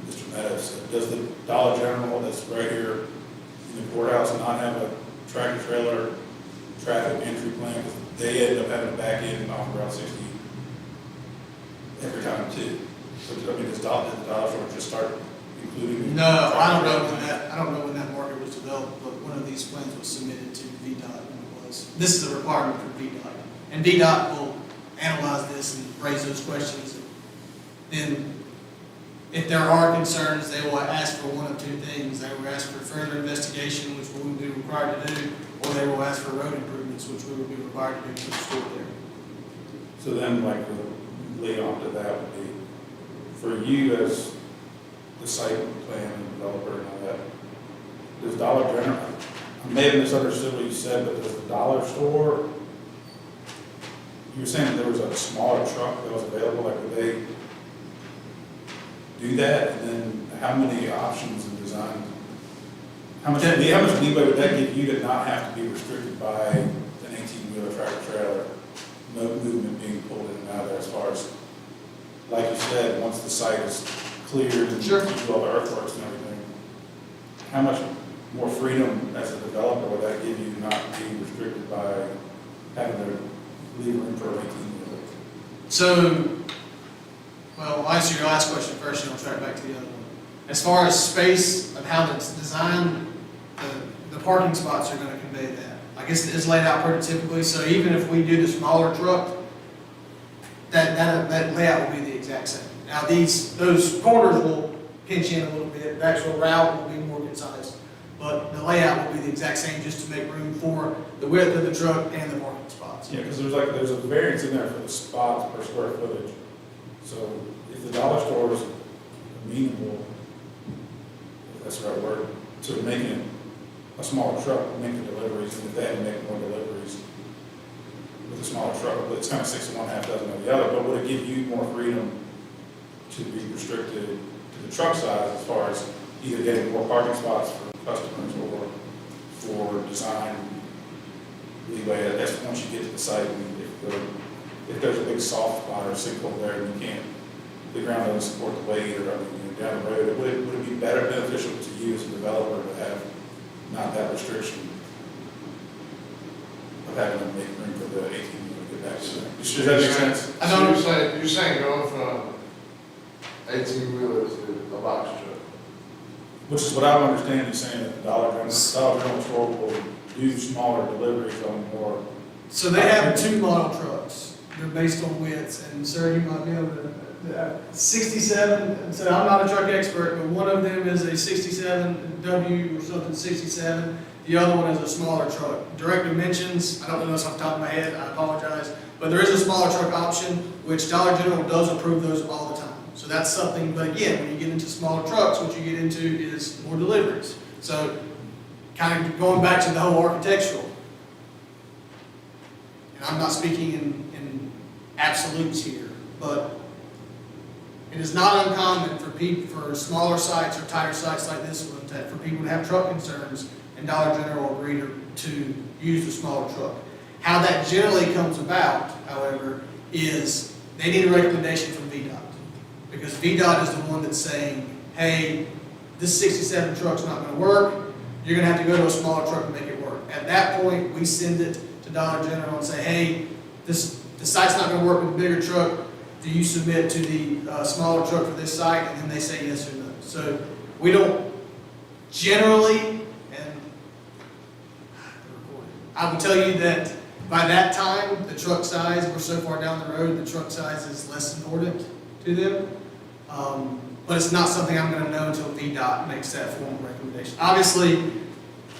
Speaker 10: Mr. Meadows said, does the Dollar General that's right here in the courthouse not have a tractor trailer traffic entry plan? 'Cause they end up having to back in off Route 60 every time too. So, I mean, did the Dollar Store just start including?
Speaker 6: No, I don't know when that market was developed, but one of these plans was submitted to VDOT when it was. This is a requirement for VDOT. And VDOT will analyze this and raise those questions. Then, if there are concerns, they will ask for one of two things. They will ask for further investigation, which we will be required to do, or they will ask for road improvements, which we will be required to do to the store there.
Speaker 10: So then, like, the lead on to that would be, for you as the site plan and developer and all that, does Dollar General, I may have misunderstood what you said, but does the dollar store, you were saying that there was a smaller truck that was available, like, would they do that? And then how many options and design, how much leeway would that give you to not have to be restricted by an 18-wheeler tractor trailer, no movement being pulled in and out of there, as far as, like you said, once the site is cleared and
Speaker 6: Sure.
Speaker 10: you do all the earthworks and everything, how much more freedom as a developer would that give you not being restricted by having to leave room for an 18-wheeler?
Speaker 6: So, well, I'll answer your last question first, and I'll track back to the other one. As far as space of how it's designed, the parking spots are gonna convey that. I guess it's laid out pretty typically, so even if we do the smaller truck, that layout will be the exact same. Now, those corners will pinch in a little bit, the actual route will be more concise, but the layout will be the exact same, just to make room for the width of the truck and the parking spots.
Speaker 10: Yeah, because there's a variance in there for the spots per square footage. So if the dollar store is amenable, if that's the right word, to making a smaller truck, make the deliveries, and if they had to make more deliveries with a smaller truck, but it's kind of 6 of one, half dozen of the other, but would it give you more freedom to be restricted to the truck size as far as either getting more parking spots for customers or for design leeway? I guess once you get to the site, and if there's a big soft spot or sinkhole there and you can't, the ground doesn't support the weight, or, I mean, down the road, would it be better beneficial to you as a developer to have not that restriction of having to make room for the 18 to get back to that? Does that make sense?
Speaker 6: I don't-
Speaker 8: So you're saying going from 18-wheelers to a box truck?
Speaker 10: Which is what I understand you saying, that the Dollar General store will do smaller deliveries on more.
Speaker 6: So they have two model trucks. They're based on widths, and sir, you might be able to, 67, so I'm not a truck expert, but one of them is a 67 W or something 67. The other one is a smaller truck. Direct dimensions, I don't know this off the top of my head, I apologize, but there is a smaller truck option, which Dollar General does approve those all the time. So that's something, but again, when you get into smaller trucks, what you get into is more deliveries. So kind of going back to the whole architectural, and I'm not speaking in absolutes here, but it is not uncommon for smaller sites or tighter sites like this one, for people to have truck concerns, and Dollar General will agree to use the smaller truck. How that generally comes about, however, is they need a recommendation from VDOT. Because VDOT is the one that's saying, hey, this 67 truck's not gonna work, you're gonna have to go to a smaller truck and make it work. At that point, we send it to Dollar General and say, hey, the site's not gonna work with a bigger truck, do you submit to the smaller truck for this site? And then they say yes or no. So we don't generally, and I will tell you that by that time, the truck size, we're so far down the road, the truck size is less important to them. But it's not something I'm gonna know until VDOT makes that formal recommendation. Obviously,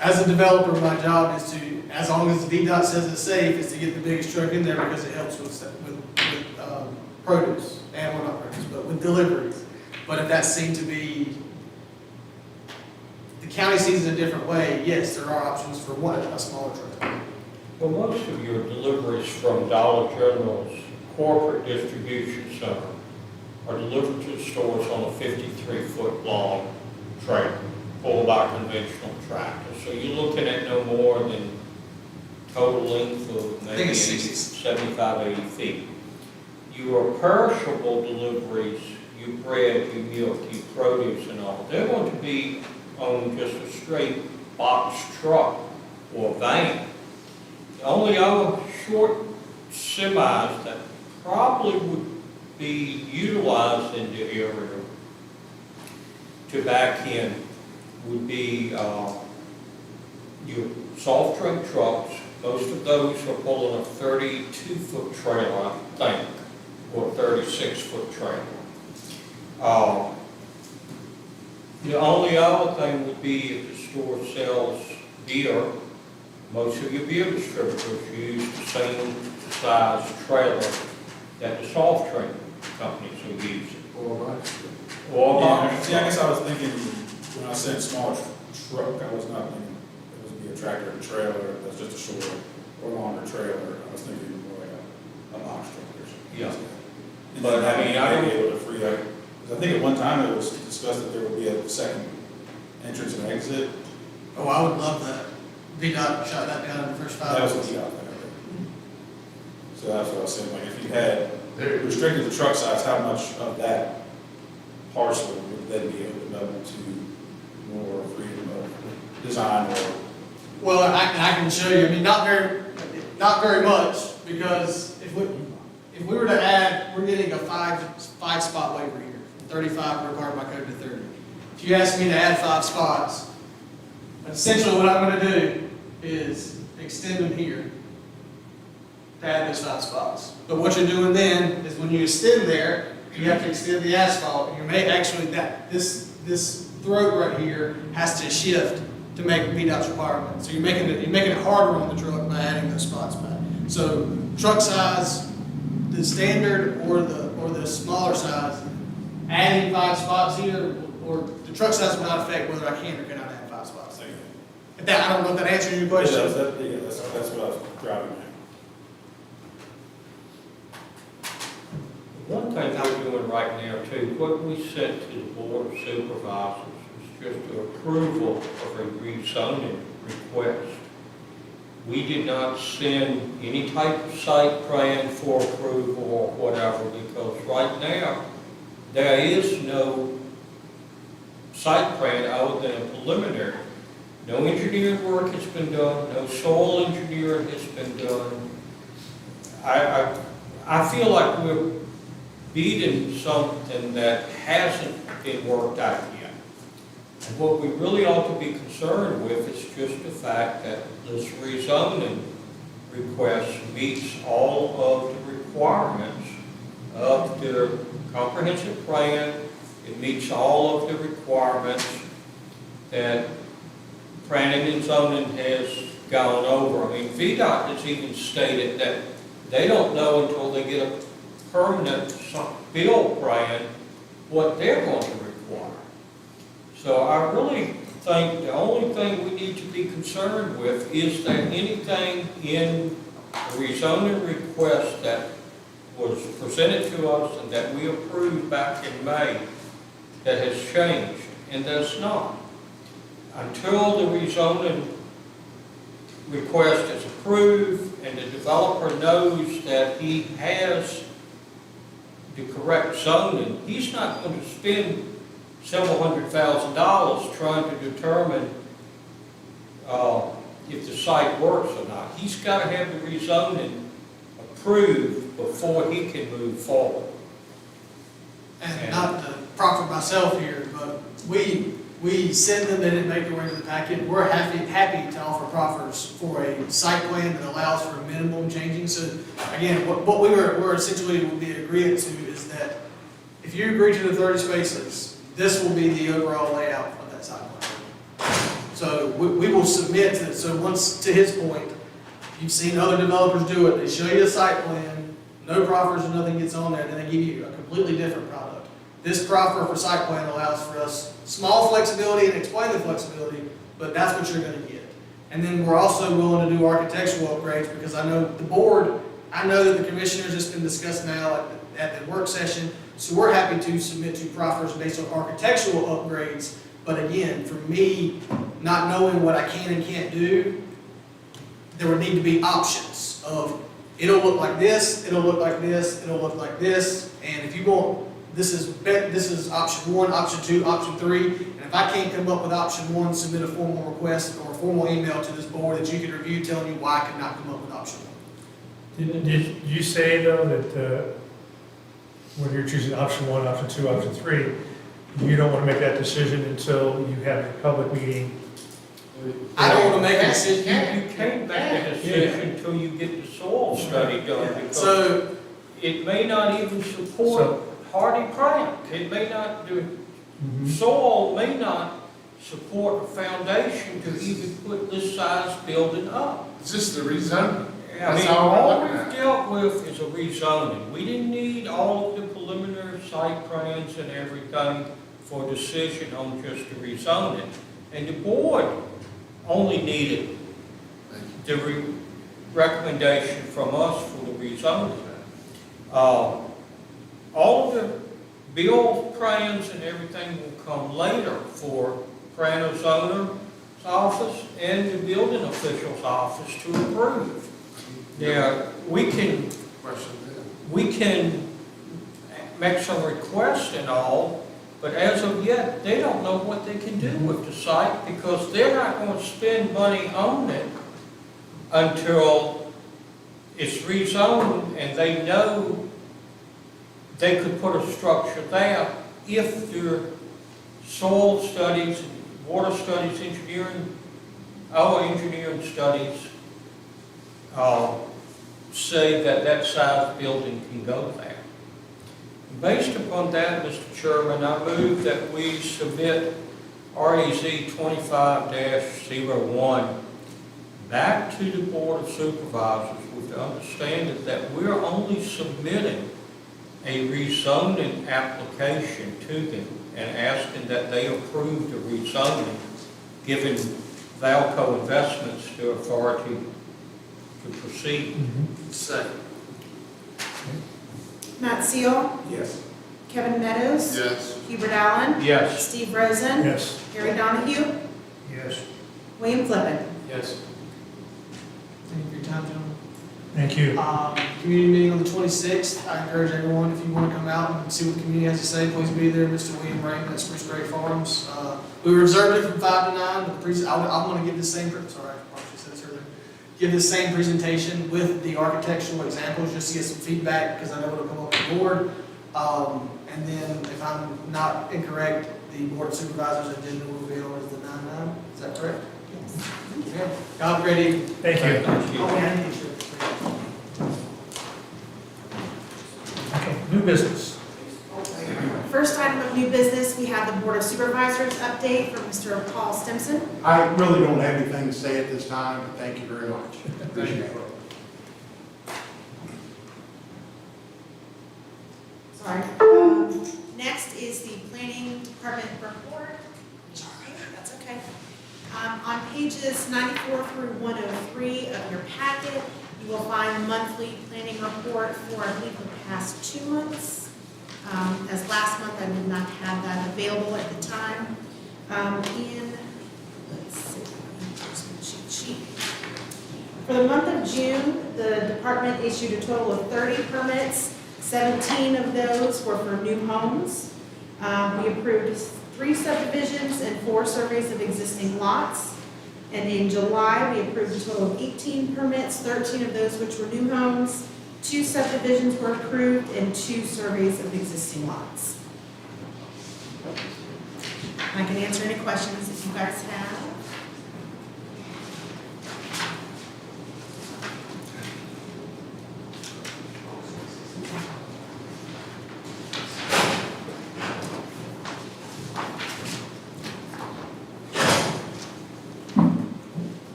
Speaker 6: as a developer, my job is to, as long as VDOT says it's safe, is to get the biggest truck in there because it helps with produce, and well, not produce, but with deliveries. But if that seemed to be, the county sees it a different way, yes, there are options for a smaller truck.
Speaker 3: Well, most of your deliveries from Dollar General's corporate distribution center are delivered to the stores on a 53-foot long trailer, pulled by conventional tractor. So you're looking at no more than total length of
Speaker 6: I think
Speaker 3: maybe
Speaker 6: it's 60.
Speaker 3: 75, 80 feet. Your perishable deliveries, your bread, your milk, your produce and all, they're going to be on just a straight box truck or van. The only other short semis that probably would be utilized in the area to back in would be your soft trunk trucks. Most of those are pulling a 32-foot trailer, I think, or a 36-foot trailer. The only other thing would be if the store sells beer. Most of your beer distributors use the same size trailer that the soft drink companies are using. Or
Speaker 10: Yeah, see, I guess I was thinking, when I said small truck, I was not thinking it would be a tractor and trailer, that's just a short or longer trailer. I was thinking more like a box truck or something.
Speaker 3: Yeah.
Speaker 10: And
Speaker 3: But,
Speaker 10: then
Speaker 3: I mean,
Speaker 10: having to be able to free up, because I think at one time it was discussed that there would be a second entrance and exit.
Speaker 6: Oh, I would love that. VDOT shot that down in the first 5
Speaker 10: That was
Speaker 6: minutes.
Speaker 10: the out there. So that's what I was saying, like, if you had restricted the truck size, how much of that parcel would then be opened up to more freedom of design or?
Speaker 6: Well, I can show you, I mean, not very much, because if we were to add, we're getting a five spot waiver here, 35 required by code to 30. If you ask me to add 5 spots, essentially what I'm gonna do is extend them here to add those 5 spots. But what you're doing then is when you extend there, you have to extend the asphalt, and you may actually, this throat right here has to shift to make VDOT's requirement. So you're making it harder on the truck by adding those spots back. So truck size, the standard or the smaller size, adding 5 spots here, or the truck size will not affect whether I can or cannot add 5 spots. If that, I don't know if that answers your question.
Speaker 10: Yeah, that's what I was driving at.
Speaker 3: One thing we're doing right now too, what we sent to the Board of Supervisors is just an approval of a rezoning request. We did not send any type of site plan for approval or whatever, because right now, there is no site plan other than a preliminary. No engineering work has been done, no soil engineering has been done. I feel like we're beating something that hasn't been worked out yet. And what we really ought to be concerned with is just the fact that this rezoning request meets all of the requirements of the comprehensive plan. It meets all of the requirements that planning and zoning has gone over. I mean, VDOT has even stated that they don't know until they get a permanent bill plan what they're going to require. So I really think the only thing we need to be concerned with is that anything in the rezoning request that was presented to us and that we approved back in May that has changed, and does not. Until the rezoning request is approved and the developer knows that he has the correct zoning, he's not going to spend several $100,000 trying to determine if the site works or not. He's got to have the rezoning approved before he can move forward.
Speaker 6: And not to profit myself here, but we send them, they didn't make their way to the packet. We're happy to offer proffers for a site plan that allows for minimum changing. So again, what we're essentially will be agreeing to is that if you agree to the 30 spaces, this will be the overall layout of that site plan. So we will submit to, so once, to his point, you've seen other developers do it, they show you a site plan, no proffers or nothing gets on there, then they give you a completely different product. This proffer for site plan allows for us small flexibility and explain the flexibility, but that's what you're gonna get. And then we're also willing to do architectural upgrades, because I know the board, I know that the commissioners, it's been discussed now at the work session, so we're happy to submit to proffers based on architectural upgrades. But again, for me, not knowing what I can and can't do, there would need to be options of, it'll look like this, it'll look like this, it'll look like this, and if you want, this is option 1, option 2, option 3, and if I can't come up with option 1, submit a formal request or a formal email to this board that you can review telling you why I could not come up with option 1.
Speaker 2: Did you say, though, that when you're choosing option 1, option 2, option 3, you don't want to make that decision until you have your public meeting?
Speaker 6: I don't want to make a decision.
Speaker 3: You can't make a decision until you get the soil study done, because
Speaker 6: So,
Speaker 3: it may not even support hardy plant. It may not do, soil may not support a foundation to even put this size building up.
Speaker 8: Is this the rezoning?
Speaker 3: I mean,
Speaker 8: That's all we're
Speaker 3: all
Speaker 8: looking
Speaker 3: we've
Speaker 8: at.
Speaker 3: dealt with is a rezoning. We didn't need all of the preliminary site plans and everything for a decision on just the rezoning. And the board only needed the recommendation from us for the rezoning. All of the bill plans and everything will come later for planner's owner's office and the building official's office to approve. Now, we can make some requests and all, but as of yet, they don't know what they can do with the site, because they're not going to spend money on it until it's rezoned and they know they could put a structure there if their soil studies, water studies, engineering, our engineering studies say that that size building can go there. Based upon that, Mr. Chairman, I move that we submit REZ 25-01 back to the Board of Supervisors with the understanding that we're only submitting a rezoning application to them and asking that they approve the rezoning, giving Valco Investments the authority to proceed.
Speaker 8: Second.
Speaker 1: Matt Seal,
Speaker 8: Yes.
Speaker 1: Kevin Meadows,
Speaker 8: Yes.
Speaker 1: Hubert Allen,
Speaker 3: Yes.
Speaker 1: Steve Rosen,
Speaker 2: Yes.
Speaker 1: Gary Donahue,
Speaker 2: Yes.
Speaker 1: William Flippen.
Speaker 7: Yes.
Speaker 6: thank you for your time, gentlemen.
Speaker 2: Thank you.
Speaker 6: Community meeting on the 26th. I encourage everyone, if you want to come out and see what the community has to say, please be there. Mr. William Raymond at Spruce Grove Farms. We reserved it from 5 to 9, but I want to give the same, sorry, I probably said this earlier. Give the same presentation with the architectural examples, just to get some feedback, because I know it'll come up on the board. And then, if I'm not incorrect, the Board of Supervisors agenda will be on as the 9/9. Is that correct?
Speaker 1: Yes.
Speaker 6: Yeah. Y'all have a great evening.
Speaker 2: Thank you.
Speaker 3: Thank you.
Speaker 2: Okay, new business.
Speaker 1: First item of new business, we have the Board of Supervisors update from Mr. Paul Stimson.
Speaker 11: I really don't have anything to say at this time, but thank you very much. Appreciate it.
Speaker 1: Sorry. Next is the Planning Department report. Sorry, that's okay. On pages 94 through 103 of your packet, you will find the monthly planning report for, I believe, the past 2 months. As last month, I did not have that available at the time. Let's see, here's my cheat sheet. For the month of June, the department issued a total of 30 permits. 17 of those were for new homes. We approved 3 subdivisions and 4 surveys of existing lots. And in July, we approved a total of 18 permits, 13 of those which were new homes. 2 subdivisions were approved and 2 surveys of existing lots. I can answer any questions if you guys have.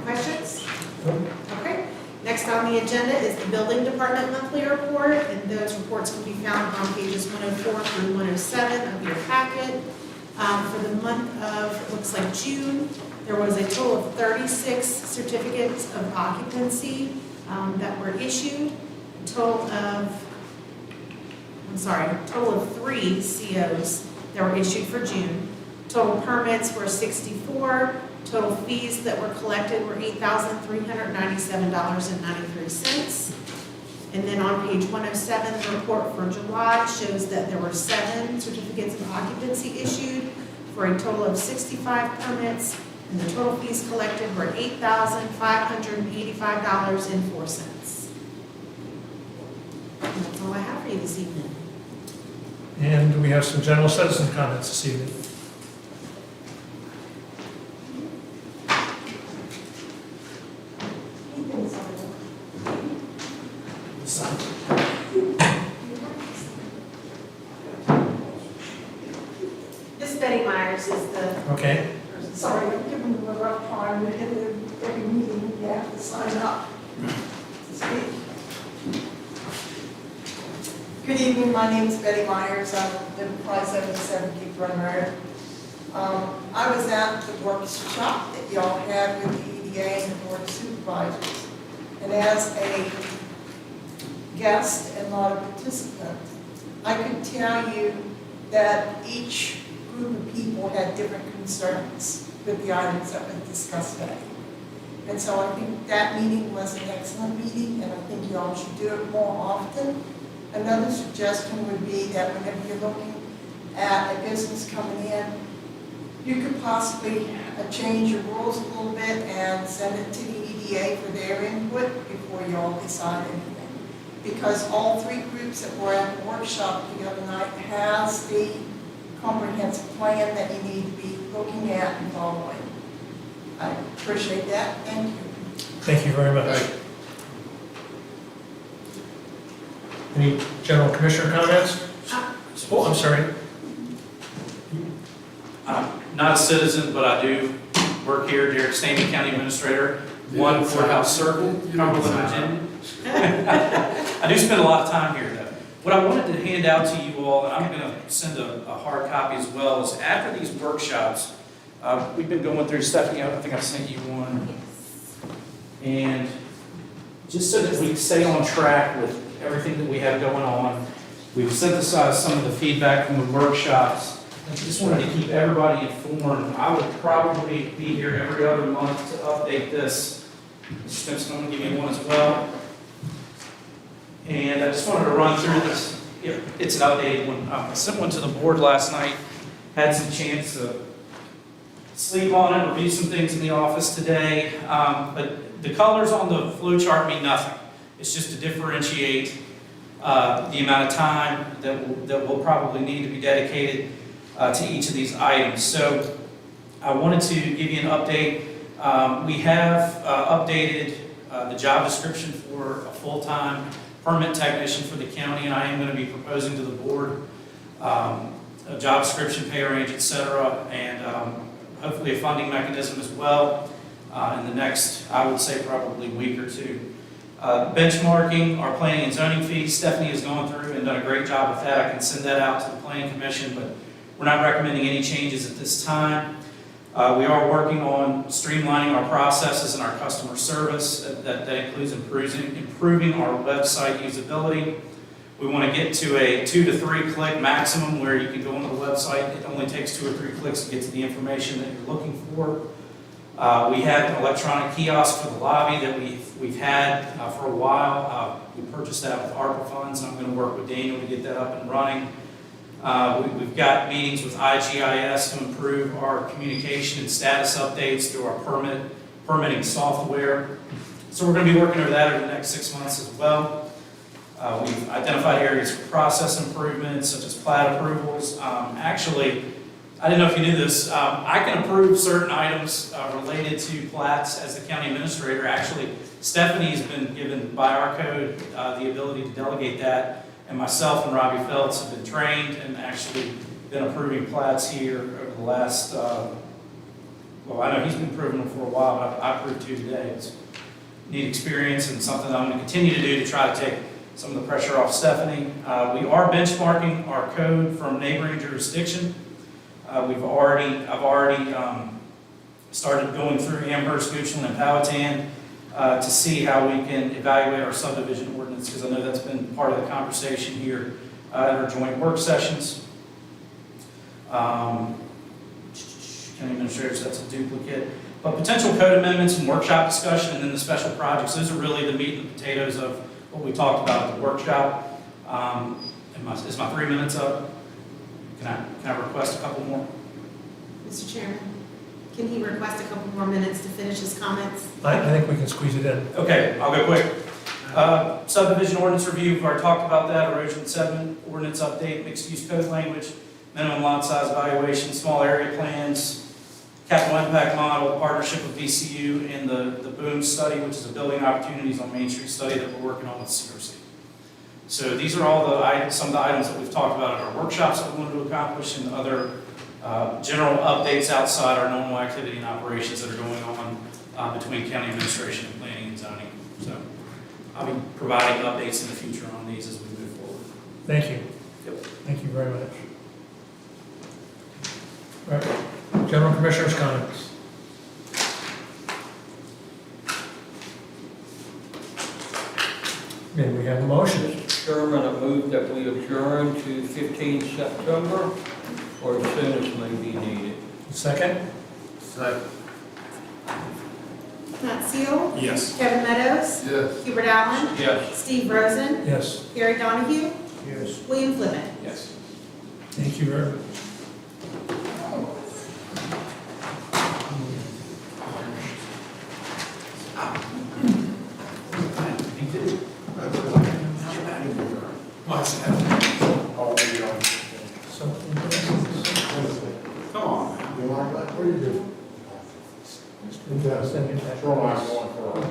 Speaker 1: Questions? Okay. Next on the agenda is the building department monthly report, and those reports can be found on pages 104 through 107 of your packet. For the month of, it looks like June, there was a total of 36 certificates of occupancy that were issued. A total of 3 COs that were issued for June. Total permits were 64. Total fees that were collected were $8,397.93. And then on page 107, the report for July shows that there were 7 certificates of occupancy issued for a total of 65 permits, and the total fees collected were $8,585.04. And that's all I have for you this evening.
Speaker 2: And we have some general citizen comments this evening.
Speaker 12: Miss Betty Myers is the,
Speaker 2: Okay.
Speaker 12: sorry, I'm giving them a rough time, at every meeting you have to sign up to speak. Good evening, my name is Betty Myers, I live at 577 Keep Run Road. I was at the workshop that y'all had with the EDA and the Board of Supervisors, and as a guest and not a participant, I could tell you that each group of people had different concerns with the items that were discussed today. And so I think that meeting was an excellent meeting, and I think y'all should do it more often. Another suggestion would be that whenever you're looking at a business coming in, you could possibly change your rules a little bit and send it to the EDA for their input before you all decide anything. Because all 3 groups that were at the workshop the other night has the comprehensive plan that you need to be looking at and following. I appreciate that. Thank you.
Speaker 2: Thank you very much. Any general commissioner comments? Oh, I'm sorry.
Speaker 5: I'm not a citizen, but I do work here, Derek Stanley, County Administrator, 1 Courthouse Circle, Cumberland, Virginia. I do spend a lot of time here, though. What I wanted to hand out to you all, and I'm going to send a hard copy as well, is after these workshops, we've been going through, Stephanie, I think I sent you one. And just so that we stay on track with everything that we have going on, we've synthesized some of the feedback from the workshops. I just wanted to keep everybody informed. I would probably be here every other month to update this. Mr. Stimson, I'm going to give you one as well. And I just wanted to run through this. It's an updated one. I sent one to the board last night. Had some chance to sleep on it, review some things in the office today. But the colors on the flow chart mean nothing. It's just to differentiate the amount of time that will probably need to be dedicated to each of these items. So I wanted to give you an update. We have updated the job description for a full-time permit technician for the county, and I am going to be proposing to the board a job description, pay range, et cetera, and hopefully a funding mechanism as well in the next, I would say, probably week or 2. Benchmarking our planning and zoning fees, Stephanie has gone through and done a great job with that. I can send that out to the planning commission, but we're not recommending any changes at this time. We are working on streamlining our processes and our customer service. That includes improving our website usability. We want to get to a 2 to 3 click maximum where you can go onto the website. It only takes 2 or 3 clicks to get to the information that you're looking for. We have an electronic kiosk for the lobby that we've had for a while. We purchased that with ARPA funds, and I'm going to work with Daniel to get that up and running. We've got meetings with IGIS to improve our communication and status updates through our permitting software. So we're going to be working over that over the next 6 months as well. We've identified areas for process improvements, such as plat approvals. Actually, I didn't know if you knew this, I can approve certain items related to plats as the county administrator. Actually, Stephanie's been given by our code the ability to delegate that, and myself and Robbie Phelps have been trained and actually been approving plats here over the last, well, I know he's been approving them for a while, but I approved 2 today. It's neat experience and something I'm going to continue to do to try to take some of the pressure off Stephanie. We are benchmarking our code from neighboring jurisdiction. I've already started going through Amherst, Goochland, and Powhatan to see how we can evaluate our subdivision ordinance, because I know that's been part of the conversation here at our joint work sessions. County administrators, that's a duplicate. But potential code amendments and workshop discussion, and then the special projects, those are really the meat and potatoes of what we talked about at the workshop. Is my 3 minutes up? Can I request a couple more?
Speaker 1: Mr. Chairman, can he request a couple more minutes to finish his comments?
Speaker 2: I think we can squeeze it in.
Speaker 5: Okay, I'll go quick. Subdivision ordinance review, we've already talked about that. Erosion sediment ordinance update, mixed use code language, minimum lot size evaluation, small area plans, capital impact model, partnership with VCU, and the BOOM study, which is a building opportunities on Main Street study that we're working on with CRC. So these are all some of the items that we've talked about at our workshops that we wanted to accomplish, and other general updates outside our normal activity and operations that are going on between county administration and planning and zoning. So I'll be providing updates in the future on these as we move forward.
Speaker 2: Thank you.
Speaker 5: Yep.
Speaker 2: Thank you very much. All right. General Commissioner's comments. May we have a motion?
Speaker 3: Mr. Chairman, I move that we adjourn to 15 September, or as soon as may be needed.
Speaker 2: Second?
Speaker 8: Second.
Speaker 1: Matt Seal,
Speaker 10: Yes.
Speaker 1: Kevin Meadows,
Speaker 8: Yes.
Speaker 1: Hubert Allen,
Speaker 3: Yes.
Speaker 1: Steve Rosen,
Speaker 2: Yes.
Speaker 1: Gary Donahue,
Speaker 4: Yes.
Speaker 1: William Flippin.
Speaker 10: Yes.
Speaker 2: Thank you very much.
Speaker 10: What's that?
Speaker 2: So,
Speaker 10: Come on.
Speaker 11: You like that? What do you do?
Speaker 2: send it back.
Speaker 11: Shoreline going for